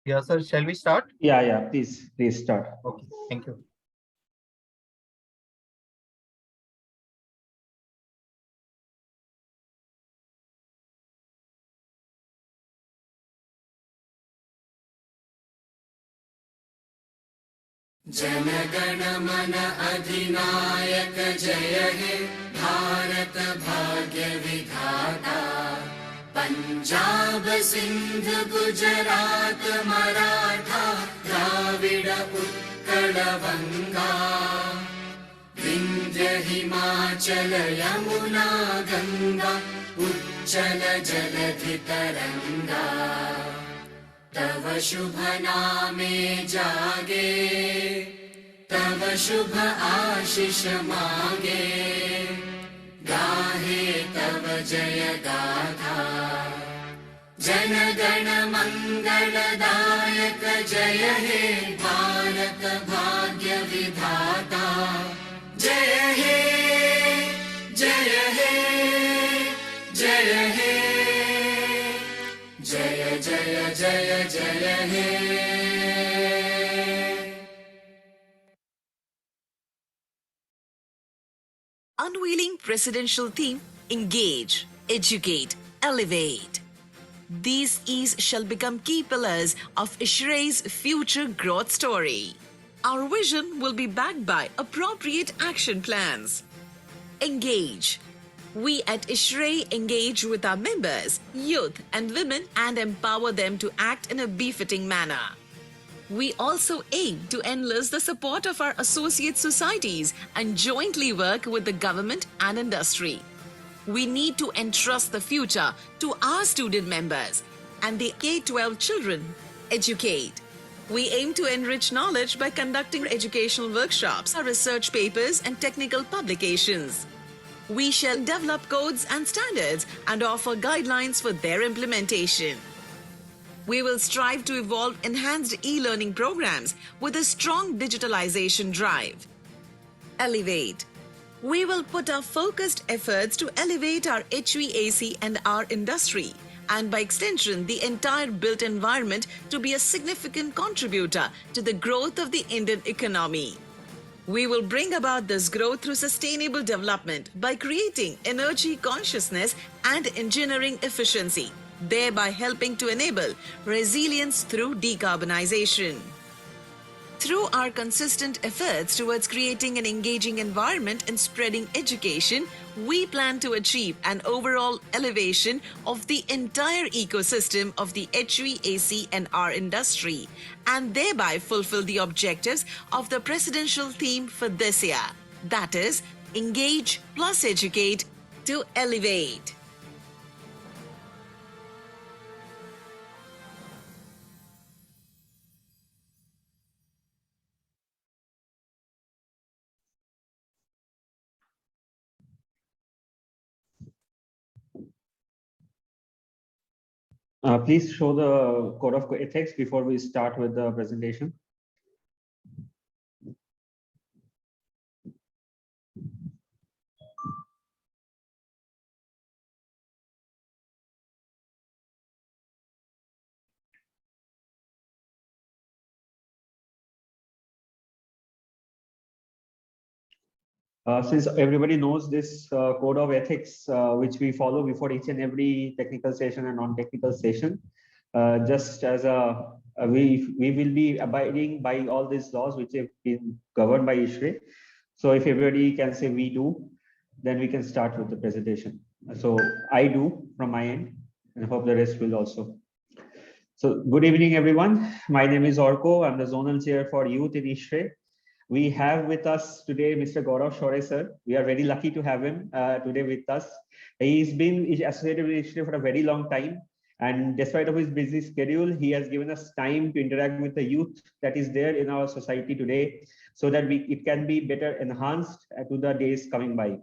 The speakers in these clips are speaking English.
Yeah, sir. Shall we start? Yeah. Please start. Okay. Thank you. जनगण मन अधिनायक जय हे भारत भाग्य विधाता। पंजाब सिंध गुजरात मराठा द्राविड उत्कल बंगा। विंध्य हिमाचल यमुना गंगा उच्चल जलधि तरंगा। तव शुभ नामे जागे तव शुभ आशीष मागे। गाहे तव जय गाथा जन गण मंगलदायक जय हे भारत भाग्य विधाता। जय हे जय हे जय हे जय जय जय जय हे। Unveiling presidential theme, engage, educate, elevate. These E's shall become key pillars of ISHRAE's future growth story. Our vision will be backed by appropriate action plans. Engage. We at ISHRAE engage with our members, youth and women and empower them to act in a befitting manner. We also aim to enlist the support of our associate societies and jointly work with the government and industry. We need to entrust the future to our student members and the K-12 children. Educate. We aim to enrich knowledge by conducting educational workshops, research papers and technical publications. We shall develop codes and standards and offer guidelines for their implementation. We will strive to evolve enhanced e-learning programs with a strong digitalization drive. Elevate. We will put our focused efforts to elevate our HVAC and our industry, and by extension, the entire built environment to be a significant contributor to the growth of the Indian economy. We will bring about this growth through sustainable development by creating energy consciousness and engineering efficiency, thereby helping to enable resilience through decarbonization. Through our consistent efforts towards creating an engaging environment and spreading education, we plan to achieve an overall elevation of the entire ecosystem of the HVAC and our industry, and thereby fulfill the objectives of the presidential theme for this year, that is, engage plus educate to elevate. Please show the code of ethics before we start with the presentation. Since everybody knows this code of ethics, which we follow before each and every technical session and non-technical session, just as we will be abiding by all these laws which have been governed by ISHRAE. So if everybody can say we do, then we can start with the presentation. So I do from my end, and I hope the rest will also. So good evening, everyone. My name is Orko. I'm the zonal chair for youth in ISHRAE. We have with us today Mr. Gaurav Shore, sir. We are very lucky to have him today with us. He's been associated with ISHRAE for a very long time. And despite of his busy schedule, he has given us time to interact with the youth that is there in our society today so that it can be better enhanced to the days coming by.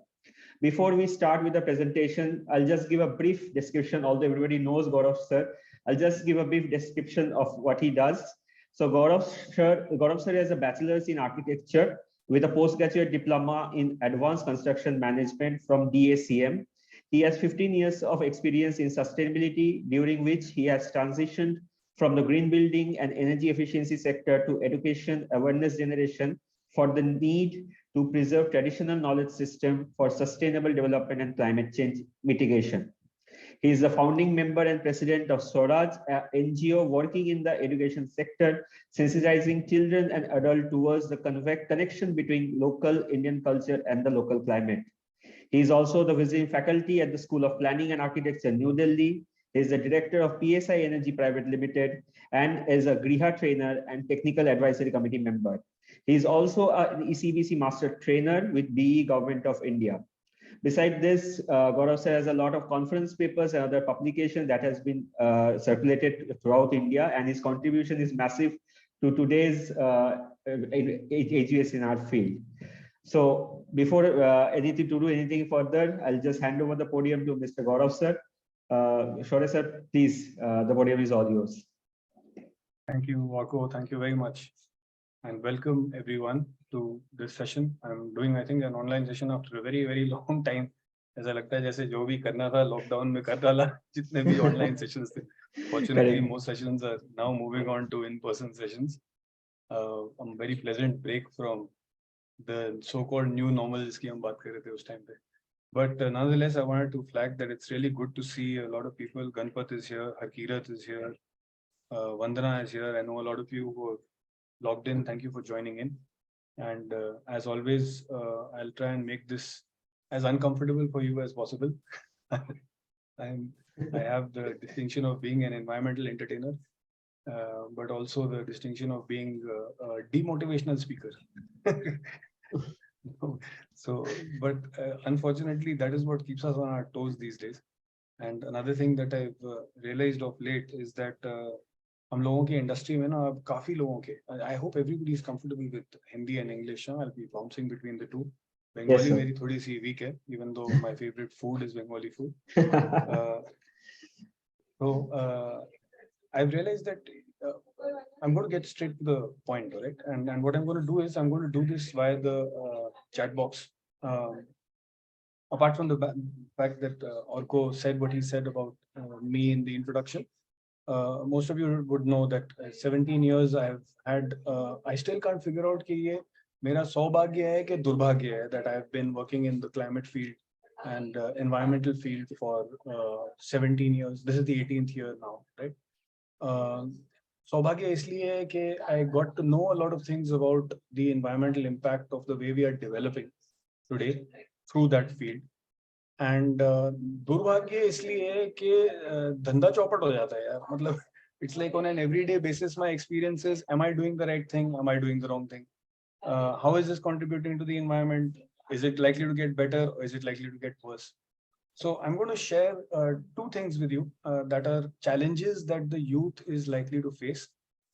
Before we start with the presentation, I'll just give a brief description, although everybody knows Gaurav sir. I'll just give a brief description of what he does. So Gaurav sir has a bachelor's in architecture with a postgraduate diploma in advanced construction management from DACM. He has 15 years of experience in sustainability, during which he has transitioned from the green building and energy efficiency sector to education awareness generation for the need to preserve traditional knowledge system for sustainable development and climate change mitigation. He is the founding member and president of Swaraj, an NGO working in the education sector, sensitizing children and adults towards the connection between local Indian culture and the local climate. He is also the visiting faculty at the School of Planning and Architecture, New Delhi. He is the director of PSI Energy Private Limited and is a Griha trainer and technical advisory committee member. He is also an ECBC master trainer with BE Government of India. Besides this, Gaurav sir has a lot of conference papers and other publications that has been circulated throughout India, and his contribution is massive to today's AGS in our field. So before anything further, I'll just hand over the podium to Mr. Gaurav sir. Shaurya sir, please, the podium is all yours. Thank you, Wako. Thank you very much. And welcome everyone to this session. I'm doing, I think, an online session after a very, very long time. ऐसा लगता है जैसे जो भी करना था lockdown में कर डाला, जितने भी online sessions थे. Fortunately, most sessions are now moving on to in-person sessions. A very pleasant break from the so-called new normal जिसकी हम बात कर रहे थे उस time पे. But nonetheless, I wanted to flag that it's really good to see a lot of people. Ganpat is here, Harkirat is here, Vandana is here. I know a lot of you who have logged in. Thank you for joining in. And as always, I'll try and make this as uncomfortable for you as possible. I have the distinction of being an environmental entertainer, but also the distinction of being a demotivational speaker. So, but unfortunately, that is what keeps us on our toes these days. And another thing that I've realized of late is that हम लोगों की industry में ना अब काफी लोगों के, I hope everybody is comfortable with Hindi and English. I'll be bouncing between the two. Bengali मेरी थोड़ी सी weak है, even though my favorite food is Bengali food. So I've realized that I'm going to get straight to the point, right? And what I'm going to do is I'm going to do this via the chat box. Apart from the fact that Orko said what he said about me in the introduction, most of you would know that 17 years I've had, I still can't figure out कि ये मेरा सौभाग्य है कि दुर्भाग्य है that I've been working in the climate field and environmental field for 17 years. This is the 18th year now, right? सौभाग्य इसलिए है कि I got to know a lot of things about the environmental impact of the way we are developing today through that field. And दुर्भाग्य इसलिए है कि धंधा चौपट हो जाता है यार. मतलब it's like on an everyday basis my experiences, am I doing the right thing, am I doing the wrong thing, how is this contributing to the environment, is it likely to get better or is it likely to get worse? So I'm going to share two things with you that are challenges that the youth is likely to face,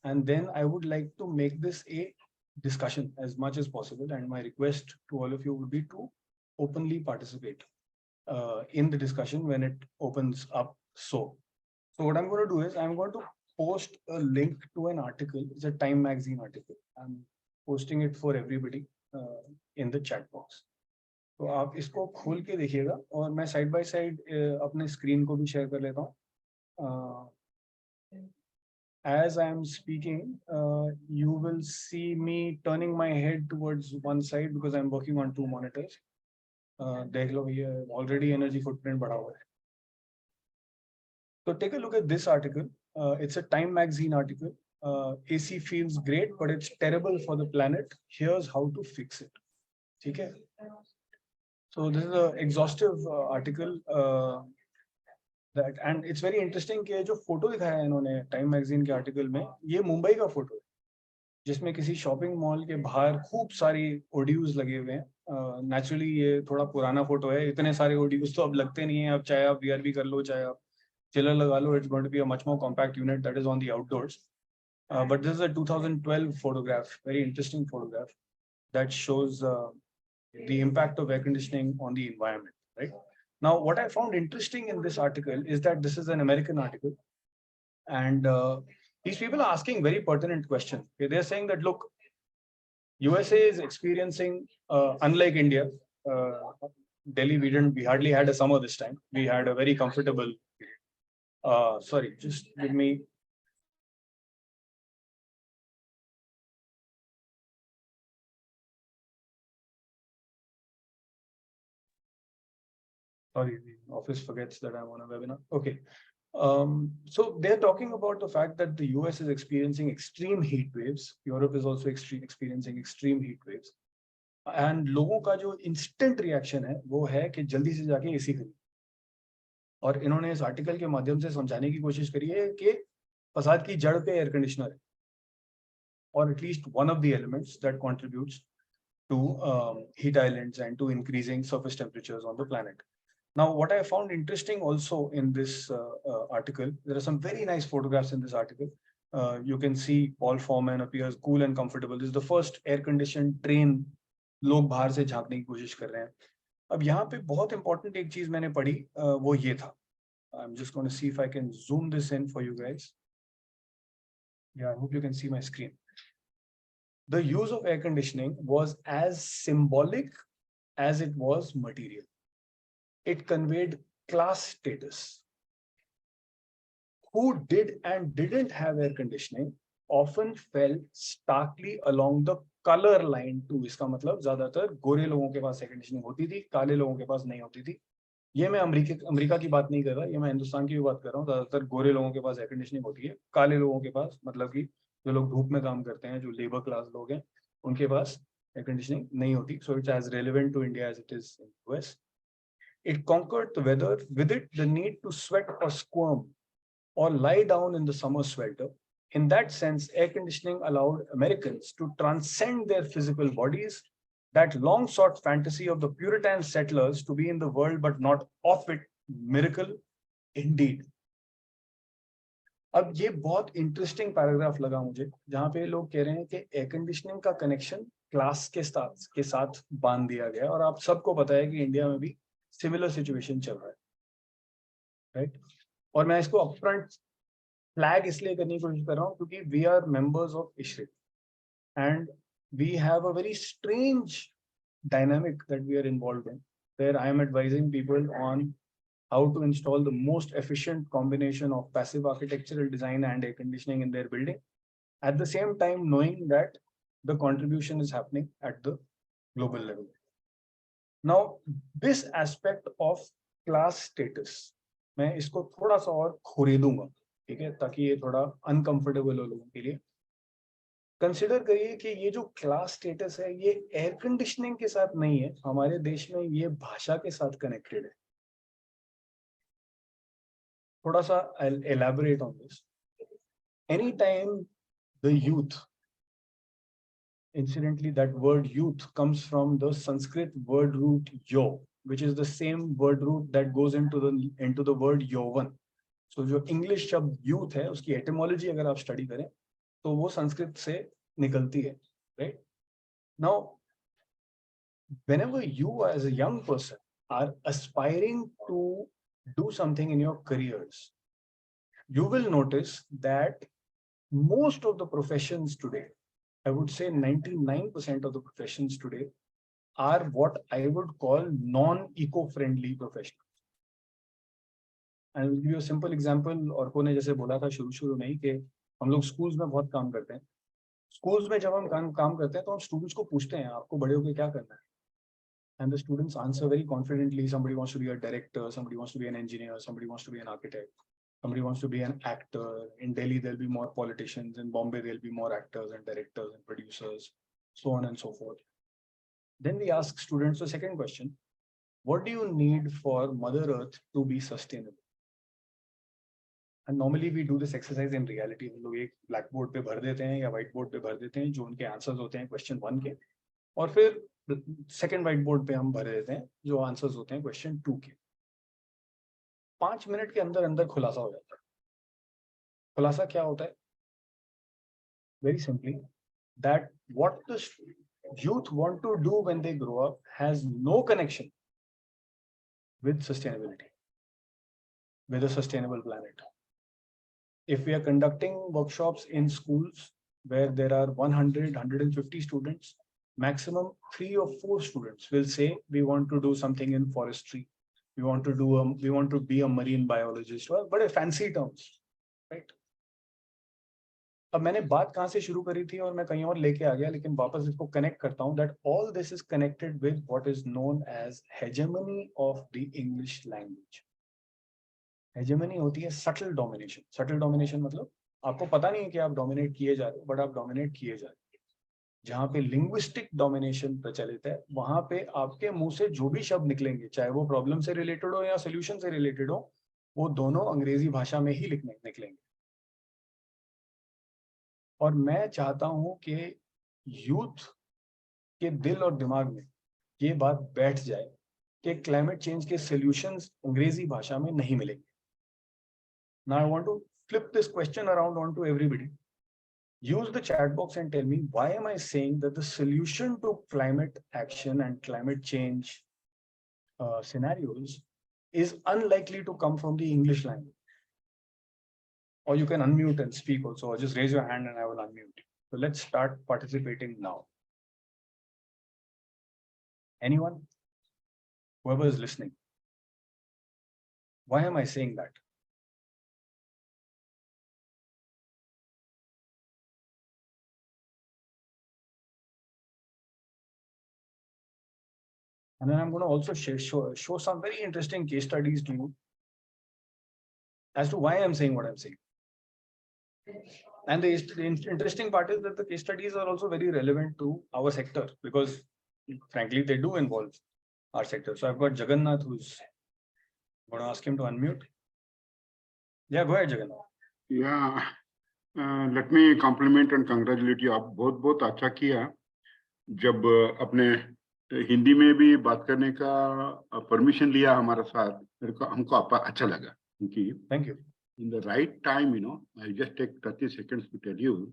and then I would like to make this a discussion as much as possible, and my request to all of you would be to openly participate in the discussion when it opens up. So what I'm going to do is I'm going to post a link to an article. It's a Time magazine article. I'm posting it for everybody in the chat box. तो आप इसको खोल के देखिएगा और मैं side by side अपने screen को भी शेयर कर लेता हूँ. As I am speaking, you will see me turning my head towards one side because I'm working on two monitors. देख लो ये already energy footprint बढ़ा हुआ है. So take a look at this article. It's a Time magazine article. AC feels great, but it's terrible for the planet. Here's how to fix it. ठीक है? So this is an exhaustive article that, and it's very interesting कि जो photo दिखाया है इन्होंने time magazine के article में, ये मुंबई का फोटो है जिसमें किसी शॉपिंग मॉल के बाहर खूब सारी ओडियोज लगे हुए हैं. नेचुरली ये थोड़ा पुराना फोटो है, इतने सारे ओडियोज तो अब लगते नहीं है. अब चाहे आप वीआरबी कर लो, चाहे आप चिलर लगा लो, it's going to be a much more compact unit that is on the outdoors. But this is a 2012 photograph, very interesting photograph that shows the impact of air conditioning on the environment, right? Now, what I found interesting in this article is that this is an American article, and these people are asking very pertinent questions. Okay? They're saying that, look, USA is experiencing, unlike India, Delhi, we hardly had a summer this time. We had a very comfortable, sorry, just give me Sorry, the office forgets that I'm on a webinar. Okay. So they're talking about the fact that the US is experiencing extreme heat waves. Europe is also experiencing extreme heat waves. And लोगों का जो instant reaction है वो है कि जल्दी से जाके एसी खरीदो. और इन्होंने इस आर्टिकल के माध्यम से समझाने की कोशिश करी है कि फसाद की जड़ पे एयर कंडीशनर है, or at least one of the elements that contributes to heat islands and to increasing surface temperatures on the planet. Now, what I found interesting also in this article, there are some very nice photographs in this article. You can see Paul Foreman appears cool and comfortable. This is the first air-conditioned train. लोग बाहर से झांकने की कोशिश कर रहे हैं. अब यहाँ पे बहुत important एक चीज मैंने पढ़ी, वो ये था. I'm just going to see if I can zoom this in for you guys. Yeah, I hope you can see my screen. The use of air conditioning was as symbolic as it was material. It conveyed class status. Who did and didn't have air conditioning often fell starkly along the color line too. इसका मतलब ज्यादातर गोरे लोगों के पास air conditioning होती थी, काले लोगों के पास नहीं होती थी. ये मैं अमेरिका की बात नहीं कर रहा, ये मैं हिंदुस्तान की भी बात कर रहा हूँ. ज्यादातर गोरे लोगों के पास एयर कंडीशनिंग होती है, काले लोगों के पास मतलब कि जो लोग धूप में काम करते हैं, जो लेबर क्लास लोग हैं, उनके पास एयर कंडीशनिंग नहीं होती. So it's as relevant to India as it is in US. It conquered the weather, with it the need to sweat or squirm or lie down in the summer swelter. In that sense, air conditioning allowed Americans to transcend their physical bodies, that long sought fantasy of the Puritan settlers to be in the world but not of it. Miracle indeed. अब ये बहुत interesting paragraph लगा मुझे, जहाँ पे लोग कह रहे हैं कि एयर कंडीशनिंग का कनेक्शन क्लास के साथ बांध दिया गया. और आप सबको पता है कि इंडिया में भी सिमिलर सिचुएशन चल रहा है, राइट? और मैं इसको अपफ्रंट फ्लैग इसलिए करने की कोशिश कर रहा हूँ क्योंकि we are members of ISHRAE and we have a very strange dynamic that we are involved in, where I am advising people on how to install the most efficient combination of passive architectural design and air conditioning in their building, at the same time knowing that the contribution is happening at the global level. Now, this aspect of class status, मैं इसको थोड़ा सा और खोरेदूंगा, ठीक है, ताकि ये थोड़ा uncomfortable हो लोगों के लिए. कंसिडर करिए कि ये जो क्लास स्टेटस है ये एयर कंडीशनिंग के साथ नहीं है, हमारे देश में ये भाषा के साथ कनेक्टेड है. थोड़ा सा I'll elaborate on this. Anytime the youth, incidentally that word youth comes from the Sanskrit word root yo, which is the same word root that goes into the word yauvan. So जो English शब्द youth है उसकी etymology अगर आप study करें तो वो संस्कृत से निकलती है, right? Now, whenever you as a young person are aspiring to do something in your careers, you will notice that most of the professions today, I would say 99% of the professions today, are what I would call non-eco-friendly professions. I'll give you a simple example. और को ने जैसे बोला था शुरू में ही कि हम लोग schools में बहुत काम करते हैं. Schools में जब हम काम करते हैं तो हम students को पूछते हैं आपको बड़े होकर क्या करना है? And the students answer very confidently. Somebody wants to be a director, somebody wants to be an engineer, somebody wants to be an architect, somebody wants to be an actor. In Delhi, there'll be more politicians. In Bombay, there'll be more actors and directors and producers, so on and so forth. Then we ask students the second question: what do you need for Mother Earth to be sustainable? And normally we do this exercise in reality. हम लोग एक blackboard पे भर देते हैं या whiteboard पे भर देते हैं जो उनके answers होते हैं question 1 के, और फिर सेकेंड व्हाइट बोर्ड पे हम भर देते हैं जो आंसर्स होते हैं क्वेश्चन 2 के. 5 मिनट के अंदर खुलासा हो जाता है. खुलासा क्या होता है? Very simply that what the youth want to do when they grow up has no connection with sustainability, with a sustainable planet. If we are conducting workshops in schools where there are 100-150 students, maximum 3 or 4 students will say we want to do something in forestry, we want to be a marine biologist, or but fancy terms, right? अब मैंने बात कहाँ से शुरू करी थी और मैं कहीं और लेके आ गया, लेकिन वापस इसको कनेक्ट करता हूँ that all this is connected with what is known as hegemony of the English language. Hegemony होती है सटल डोमिनेशन. सटल डोमिनेशन मतलब आपको पता नहीं है कि आप डोमिनेट किए जा रहे हो, बट आप डोमिनेट किए जा रहे हो. जहाँ पे लिंग्विस्टिक डोमिनेशन प्रचलित है, वहां पे आपके मुंह से जो भी शब्द निकलेंगे, चाहे वो प्रॉब्लम से रिलेटेड हो या सोल्यूशन से रिलेटेड हो, वो दोनों अंग्रेजी भाषा में ही निकलेंगे. और मैं चाहता हूं कि यूथ के दिल और दिमाग में ये बात बैठ जाए कि क्लाइमेट चेंज के सॉल्यूशंस अंग्रेजी भाषा में नहीं मिलेंगे. Now I want to flip this question around onto everybody. Use the chat box and tell me, why am I saying that the solution to climate action and climate change scenarios is unlikely to come from the English language? Or you can unmute and speak also, or just raise your hand and I will unmute you. So let's start participating now. Anyone? Whoever is listening. Why am I saying that? And then I'm going to also show some very interesting case studies to you as to why I'm saying what I'm saying. And the interesting part is that the case studies are also very relevant to our sector, because frankly, they do involve our sector. So I've got Jagannath, who's going to ask him to unmute. Yeah, go ahead, Jagannath. Yeah, let me compliment and congratulate you. आप बहुत अच्छा किया जब अपने हिंदी में भी बात करने का परमिशन लिया हमारा साथ. मेरे को हमको अच्छा लगा. Thank you. In the right time, I'll just take 30 seconds to tell you,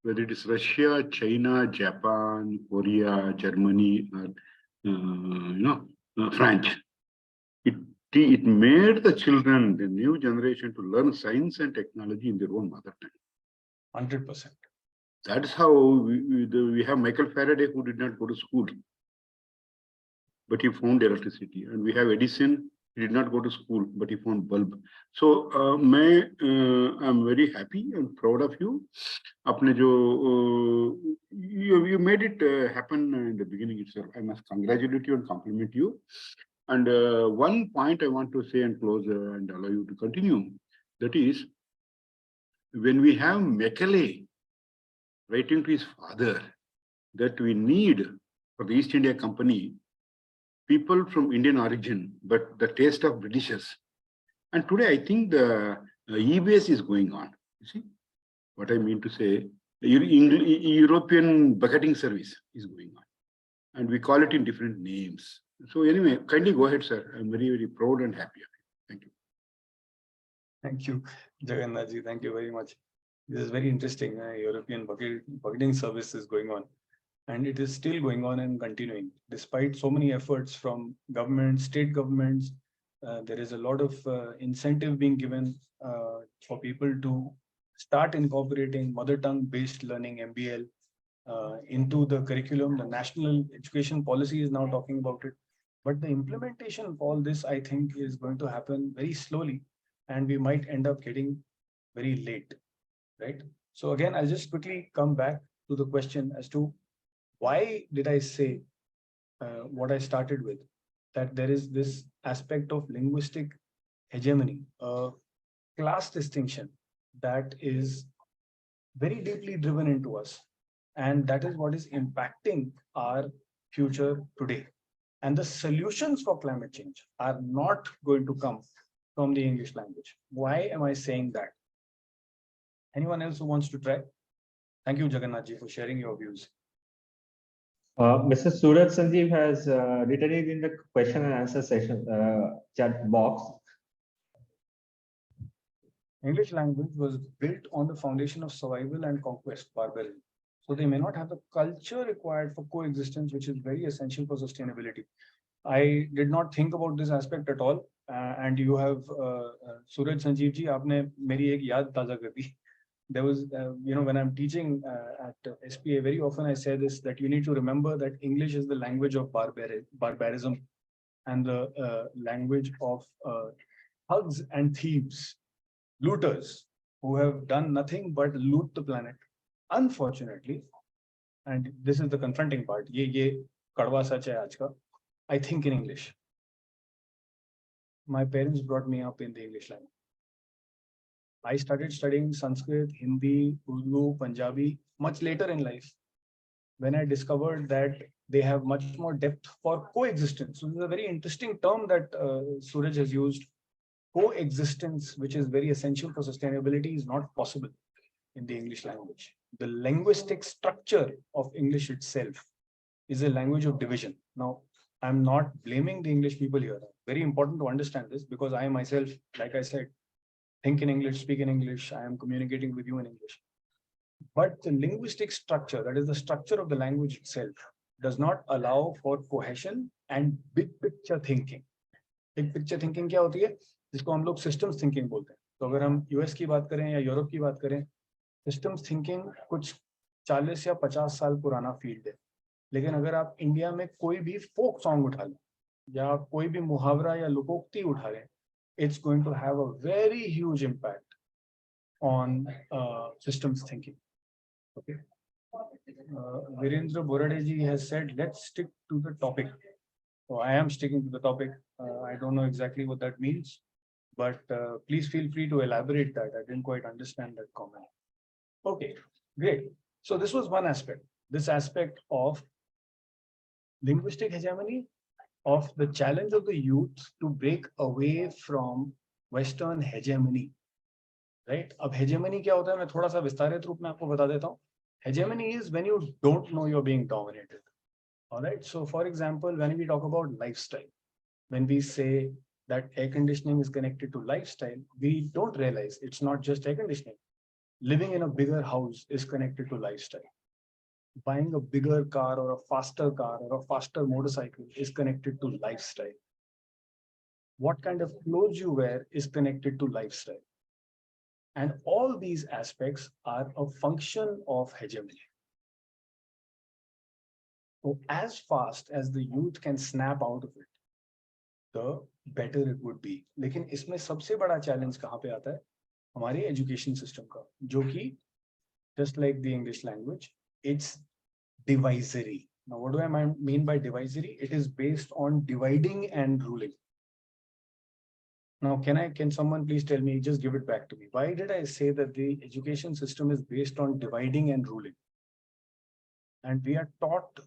whether it is Russia, China, Japan, Korea, Germany, or France, it made the children, the new generation, to learn science and technology in their own mother tongue. 100%. That is how we have Michael Faraday, who did not go to school, but he found electricity. And we have Edison, he did not go to school, but he found bulb. So I'm very happy and proud of you. You made it happen in the beginning itself. I must congratulate you and compliment you. And one point I want to say and close and allow you to continue. That is, when we have Macaulay writing to his father that we need for the East India Company people from Indian origin, but the taste of Britishers. And today I think the e-base is going on. You see what I mean to say? The European bucketing service is going on, and we call it in different names. So anyway, kindly go ahead, sir. I'm very, very proud and happy. Thank you. Thank you, Jagannath ji. Thank you very much. This is very interesting. European bucketing service is going on, and it is still going on and continuing. Despite so many efforts from governments, state governments, there is a lot of incentive being given for people to start incorporating mother tongue based learning, MBL, into the curriculum. The national education policy is now talking about it. But the implementation of all this, I think, is going to happen very slowly, and we might end up getting very late, right? So again, I'll just quickly come back to the question as to why did I say what I started with, that there is this aspect of linguistic hegemony, class distinction that is very deeply driven into us. And that is what is impacting our future today. And the solutions for climate change are not going to come from the English language. Why am I saying that? Anyone else who wants to try? Thank you, Jagannath ji, for sharing your views. Mr. Suraj Sanjeev has written it in the question and answer session chat box. English language was built on the foundation of survival and conquest, barbarism. So they may not have the culture required for coexistence, which is very essential for sustainability. I did not think about this aspect at all. And you have, Suraj Sanjeev ji, aapne meri ek yaad taza kar di. There was, when I'm teaching at SPA, very often I say this, that you need to remember that English is the language of barbarism and the language of thugs and thieves, looters, who have done nothing but loot the planet. Unfortunately, and this is the confronting part, ye kadwa sach hai aaj ka, I think in English. My parents brought me up in the English language. I started studying Sanskrit, Hindi, Urdu, Punjabi much later in life, when I discovered that they have much more depth for coexistence. So this is a very interesting term that Suraj has used. Coexistence, which is very essential for sustainability, is not possible in the English language. The linguistic structure of English itself is a language of division. Now, I'm not blaming the English people here. Very important to understand this, because I myself, like I said, think in English, speak in English, I am communicating with you in English. But the linguistic structure, that is the structure of the language itself, does not allow for cohesion and big picture thinking. Big picture thinking क्या होती है? जिसको हम लोग systems thinking बोलते हैं. तो अगर हम US की बात करें या यूरोप की बात करें, systems thinking कुछ 40 या 50 साल पुराना फील्ड है. लेकिन अगर आप इंडिया में कोई भी फोक सॉन्ग उठा लें या कोई भी मुहावरा या लोकोक्ति उठा लें, it's going to have a very huge impact on systems thinking. Okay. Virendra Boradeji has said, let's stick to the topic. So I am sticking to the topic. I don't know exactly what that means, but please feel free to elaborate that. I didn't quite understand that comment. Okay, great. So this was one aspect, this aspect of linguistic hegemony, of the challenge of the youth to break away from Western hegemony. Right? अब hegemony क्या होता है, मैं थोड़ा सा विस्तारित रूप में आपको बता देता हूँ. Hegemony is when you don't know you're being dominated. All right. So, for example, when we talk about lifestyle, when we say that air conditioning is connected to lifestyle, we don't realize it's not just air conditioning. Living in a bigger house is connected to lifestyle. Buying a bigger car or a faster motorcycle is connected to lifestyle. What kind of clothes you wear is connected to lifestyle. And all these aspects are a function of hegemony. So as fast as the youth can snap out of it, the better it would be. लेकिन इसमें सबसे बड़ा challenge कहाँ पे आता है? हमारी education system का, जो कि just like the English language, it's divisory. Now, what do I mean by divisory? It is based on dividing and ruling. Now, can someone please tell me, just give it back to me. Why did I say that the education system is based on dividing and ruling? And we are taught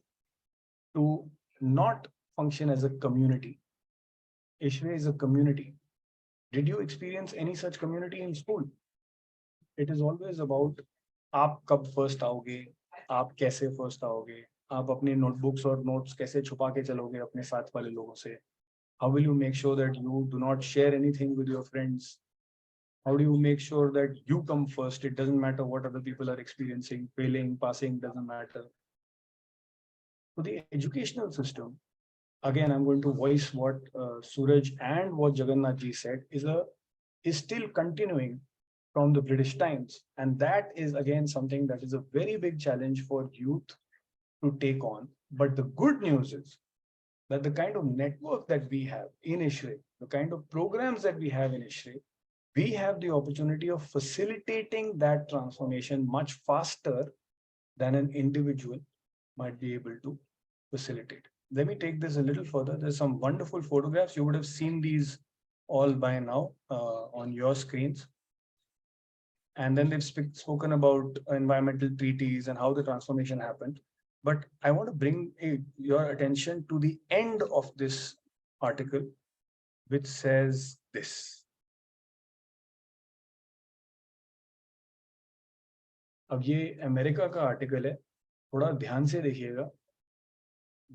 to not function as a community. Ishre is a community. Did you experience any such community in school? It is always about आप कब first आओगे, आप कैसे first आओगे, आप अपने notebooks और notes कैसे छुपा के चलोगे अपने साथ वाले लोगों से. How will you make sure that you do not share anything with your friends? How do you make sure that you come first? It doesn't matter what other people are experiencing, failing, passing, doesn't matter. So the educational system, again, I'm going to voice what Suraj and what Jagannath ji said, is still continuing from the British times. And that is again something that is a very big challenge for youth to take on. But the good news is that the kind of network that we have in ISHRE, the kind of programs that we have in ISHRE, we have the opportunity of facilitating that transformation much faster than an individual might be able to facilitate. Let me take this a little further. There's some wonderful photographs. You would have seen these all by now on your screens. And then they've spoken about environmental treaties and how the transformation happened. But I want to bring your attention to the end of this article, which says this. अब ये America का article है, थोड़ा ध्यान से देखिएगा.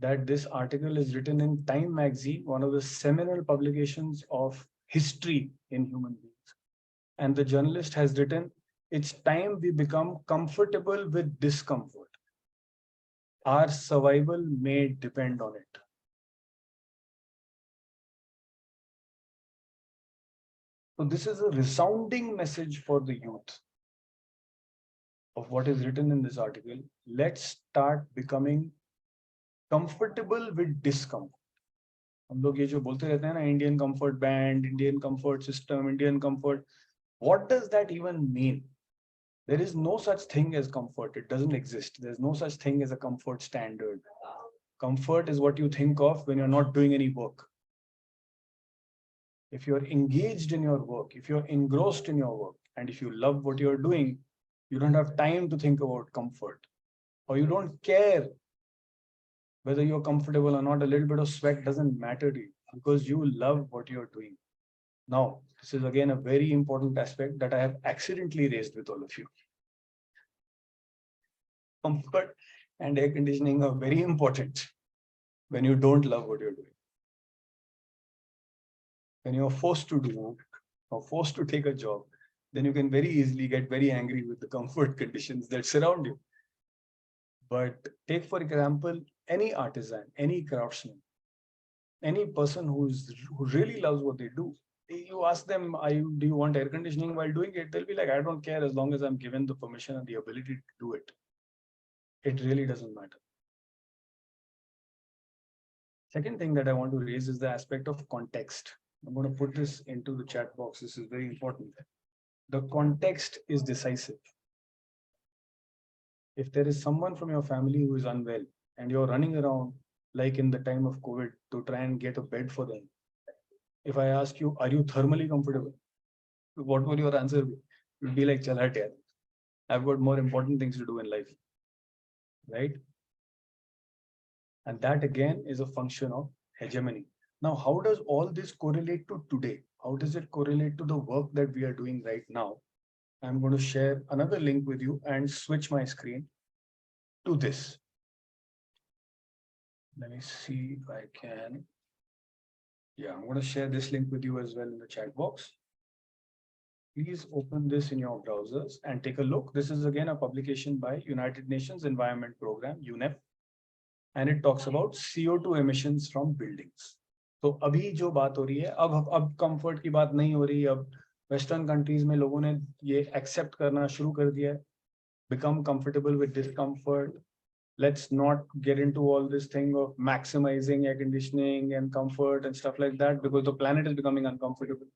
That this article is written in Time magazine, one of the seminal publications of history in human beings. And the journalist has written, it's time we become comfortable with discomfort. Our survival may depend on it. So this is a resounding message for the youth of what is written in this article. Let's start becoming comfortable with discomfort. हम लोग ये जो बोलते रहते हैं ना, Indian comfort band, Indian comfort system, Indian comfort, What does that even mean? There is no such thing as comfort. It doesn't exist. There's no such thing as a comfort standard. Comfort is what you think of when you're not doing any work. If you're engaged in your work, if you're engrossed in your work, and if you love what you're doing, you don't have time to think about comfort, or you don't care whether you're comfortable or not. A little bit of sweat doesn't matter to you because you love what you're doing. Now, this is again a very important aspect that I have accidentally raised with all of you. Comfort and air conditioning are very important when you don't love what you're doing. When you're forced to do or forced to take a job, then you can very easily get very angry with the comfort conditions that surround you. But take, for example, any artisan, any craftsman, any person who really loves what they do. You ask them, do you want air conditioning while doing it? They'll be like, I don't care as long as I'm given the permission and the ability to do it. It really doesn't matter. Second thing that I want to raise is the aspect of context. I'm going to put this into the chat box. This is very important. The context is decisive. If there is someone from your family who is unwell and you're running around like in the time of COVID to try and get a bed for them, if I ask you, are you thermally comfortable? What would your answer be? You'd be like, chal hat yaar. I've got more important things to do in life, right? And that again is a function of hegemony. Now, how does all this correlate to today? How does it correlate to the work that we are doing right now? I'm going to share another link with you and switch my screen to this. Let me see if I can. Yeah, I'm going to share this link with you as well in the chat box. Please open this in your browsers and take a look. This is again a publication by United Nations Environment Program, UNEP, and it talks about CO2 emissions from buildings. तो अभी जो बात हो रही है, अब comfort की बात नहीं हो रही. अब वेस्टर्न कंट्रीज में लोगों ने ये एक्सेप्ट करना शुरू कर दिया है. Become comfortable with discomfort. Let's not get into all this thing of maximizing air conditioning and comfort and stuff like that, because the planet is becoming uncomfortable.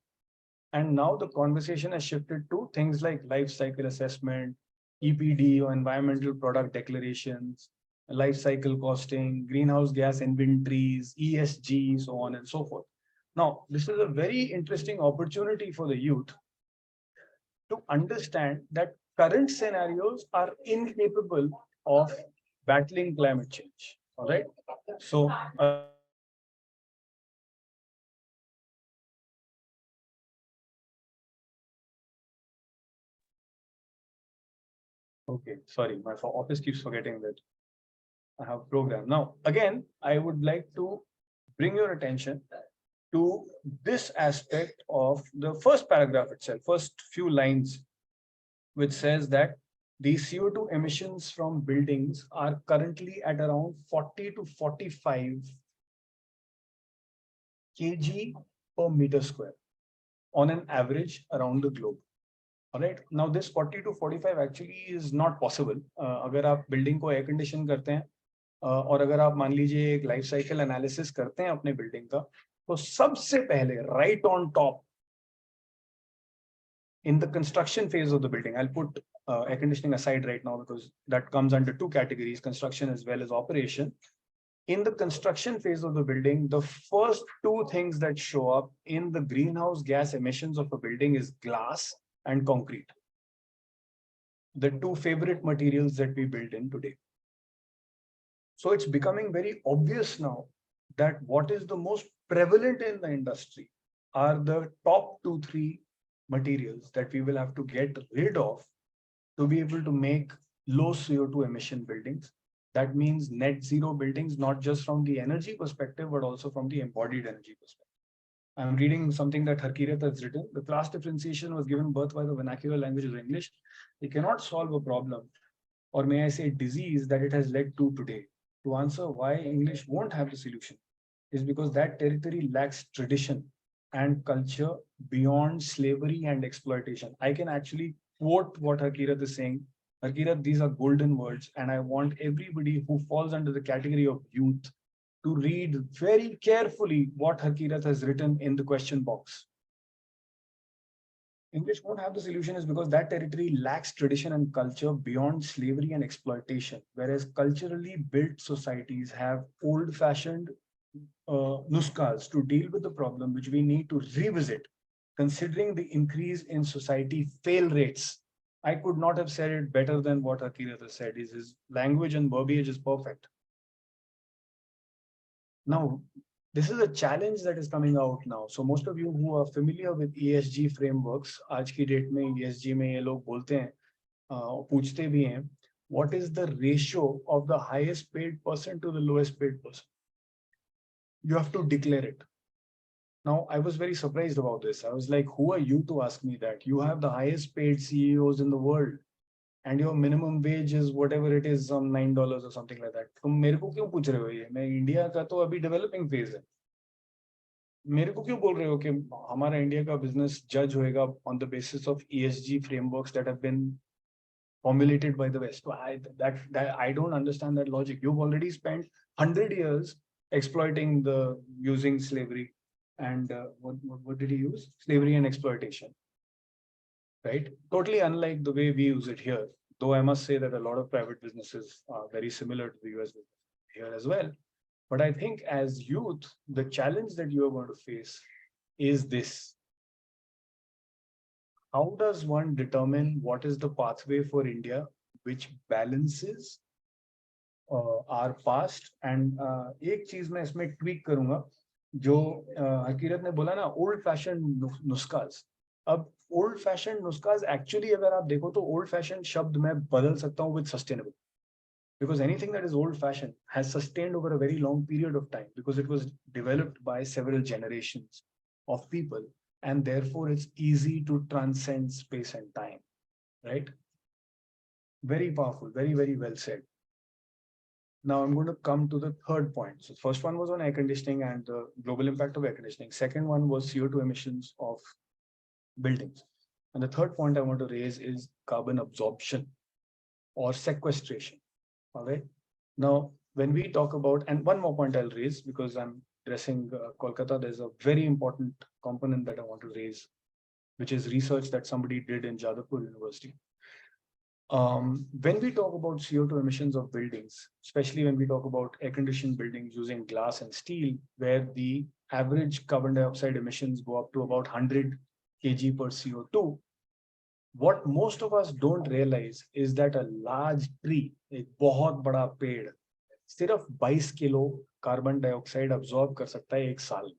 And now the conversation has shifted to things like life cycle assessment, EPD or environmental product declarations, life cycle costing, greenhouse gas inventories, ESG, so on and so forth. Now, this is a very interesting opportunity for the youth to understand that current scenarios are incapable of battling climate change. All right. So, okay, sorry, my office keeps forgetting that I have program. Now, again, I would like to bring your attention to this aspect of the first paragraph itself, first few lines, which says that the CO2 emissions from buildings are currently at around 40 to 45 kg per meter square on an average around the globe. All right. Now, this 40 to 45 actually is not possible. अगर आप building को air condition करते हैं और अगर आप मान लीजिए एक life cycle analysis करते हैं अपने building का, तो सबसे पहले right on top in the construction phase of the building, I'll put air conditioning aside right now because that comes under two categories, construction as well as operation. In the construction phase of the building, the first two things that show up in the greenhouse gas emissions of a building is glass and concrete. The two favorite materials that we build in today. So it's becoming very obvious now that what is the most prevalent in the industry are the top 2-3 materials that we will have to get rid of to be able to make low CO2 emission buildings. That means net zero buildings, not just from the energy perspective, but also from the embodied energy perspective. I'm reading something that Harkirat has written. The class differentiation was given birth by the vernacular language of English. It cannot solve a problem, or may I say disease, that it has led to today. To answer why English won't have the solution is because that territory lacks tradition and culture beyond slavery and exploitation. I can actually quote what Harkirat is saying. Harkirat, these are golden words, and I want everybody who falls under the category of youth to read very carefully what Harkirat has written in the question box. English won't have the solution is because that territory lacks tradition and culture beyond slavery and exploitation, whereas culturally built societies have old-fashioned nuskas to deal with the problem, which we need to revisit, considering the increase in society fail rates. I could not have said it better than what Akirat has said. His language and verbiage is perfect. Now, this is a challenge that is coming out now. So most of you who are familiar with ESG frameworks, आज की date में ESG में ये लोग बोलते हैं, पूछते भी हैं, what is the ratio of the highest paid person to the lowest paid person? You have to declare it. Now, I was very surprised about this. I was like, who are you to ask me that? You have the highest paid CEOs in the world, and your minimum wage is whatever it is, some $9 or something like that. तुम मेरे को क्यों पूछ रहे हो ये? मैं India का तो अभी डेवलपिंग फेज है. मेरे को क्यों बोल रहे हो कि हमारा इंडिया का बिजनेस जज होएगा on the basis of ESG frameworks that have been formulated by the West? So I don't understand that logic. You've already spent 100 years exploiting the using slavery and what did he use? Slavery and exploitation, right? Totally unlike the way we use it here. Though I must say that a lot of private businesses are very similar to the US here as well. But I think as youth, the challenge that you are going to face is this. How does one determine what is the pathway for India which balances our past? And एक चीज मैं इसमें tweak करूंगा जो हकीरत ने बोला ना old fashioned नुस्खास. अब old fashioned नुस्खास actually अगर आप देखो तो old fashioned शब्द मैं बदल सकता हूँ with sustainable. Because anything that is old-fashioned has sustained over a very long period of time because it was developed by several generations of people, and therefore it's easy to transcend space and time, right? Very powerful, very, very well said. Now I'm going to come to the third point. So first one was on air conditioning and the global impact of air conditioning. Second one was CO2 emissions of buildings. And the third point I want to raise is carbon absorption or sequestration. All right. Now, when we talk about, and one more point I'll raise because I'm addressing Kolkata, there's a very important component that I want to raise, which is research that somebody did in Jadavpur University. When we talk about CO2 emissions of buildings, especially when we talk about air-conditioned buildings using glass and steel, where the average carbon dioxide emissions go up to about 100 kg per CO2, what most of us don't realize is that a large tree, एक बहुत बड़ा पेड़, सिर्फ 22 kilo carbon dioxide absorb कर सकता है एक साल.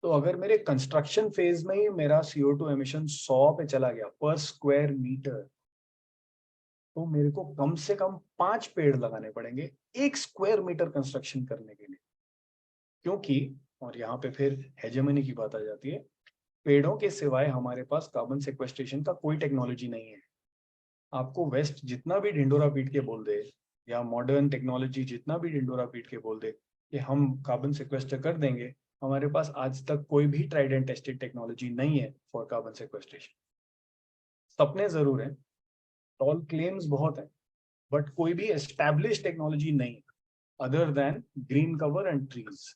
तो अगर मेरे कंस्ट्रक्शन फेज में ही मेरा CO2 एमिशन 100 पे चला गया पर स्क्वायर मीटर, तो मेरे को कम से कम 5 पेड़ लगाने पड़ेंगे 1 स्क्वायर मीटर कंस्ट्रक्शन करने के लिए. क्योंकि, और यहाँ पे फिर हेजेमनी की बात आ जाती है, पेड़ों के सिवाय हमारे पास कार्बन सेक्वेस्ट्रेशन का कोई टेक्नोलॉजी नहीं है. आपको वेस्ट जितना भी ढिंडोरा पीट के बोल दे या मॉडर्न टेक्नोलॉजी जितना भी ढिंडोरा पीट के बोल दे कि हम कार्बन सेक्वेस्टर कर देंगे, हमारे पास आज तक कोई भी ट्राइड एंड टेस्टेड टेक्नोलॉजी नहीं है फॉर कार्बन सेक्वेस्ट्रेशन. सपने जरूर हैं, टॉल क्लेम्स बहुत हैं, बट कोई भी एस्टैब्लिश टेक्नोलॉजी नहीं other than green cover and trees.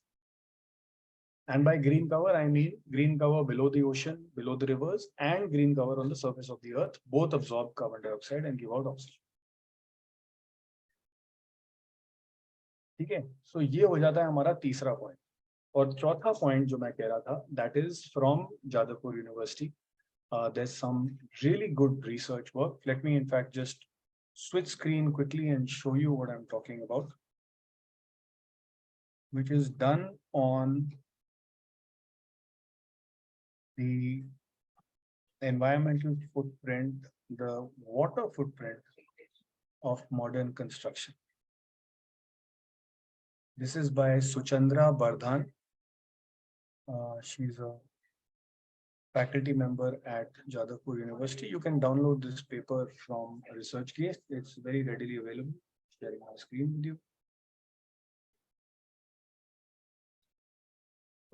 And by green cover, I mean green cover below the ocean, below the rivers, and green cover on the surface of the earth. Both absorb carbon dioxide and give out oxygen. ठीक है, so ये हो जाता है हमारा तीसरा point. और चौथा पॉइंट जो मैं कह रहा था, that is from Jadavpur University. There's some really good research work. Let me in fact just switch screen quickly and show you what I'm talking about, which is done on the environmental footprint, the water footprint of modern construction. This is by Suchandra Bardhan. She's a faculty member at Jadavpur University. You can download this paper from ResearchGate. It's very readily available. Sharing my screen with you.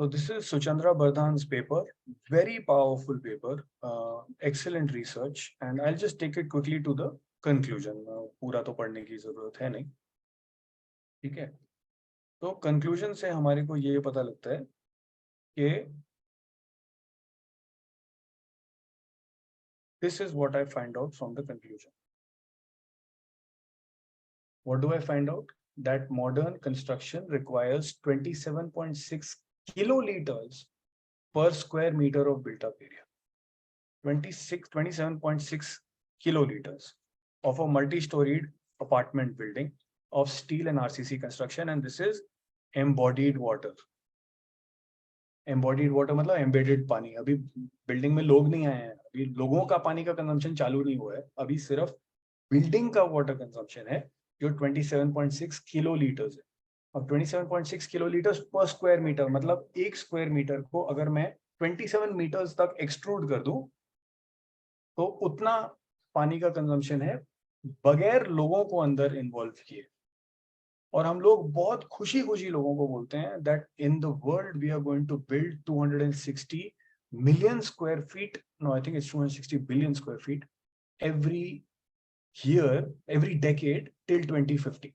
So this is Suchandra Bardhan's paper, very powerful paper, excellent research, and I'll just take it quickly to the conclusion. पूरा तो पढ़ने की जरूरत है नहीं, ठीक है? तो conclusion से हमारे को ये पता लगता है कि This is what I find out from the conclusion. What do I find out? That modern construction requires 27.6 kiloliters per square meter of built up area. 27.6 kiloliters of a multi-storied apartment building of steel and RCC construction, and this is embodied water. Embodied water मतलब embedded पानी. अभी building में लोग नहीं आए हैं, अभी लोगों का पानी का कंजम्पशन चालू नहीं हुआ है, अभी सिर्फ बिल्डिंग का वाटर कंजम्पशन है जो 27.6 किलोलीटर्स है. अब 27.6 किलोलीटर्स पर स्क्वायर मीटर मतलब एक स्क्वायर मीटर को अगर मैं 27 मीटर्स तक एक्सट्रूड कर दूं तो उतना पानी का कंजम्पशन है बगैर लोगों को अंदर इन्वॉल्व किए. और हम लोग बहुत खुशी खुशी लोगों को बोलते हैं that in the world we are going to build 260 million square feet, no I think it's 260 billion square feet every year, every decade till 2050.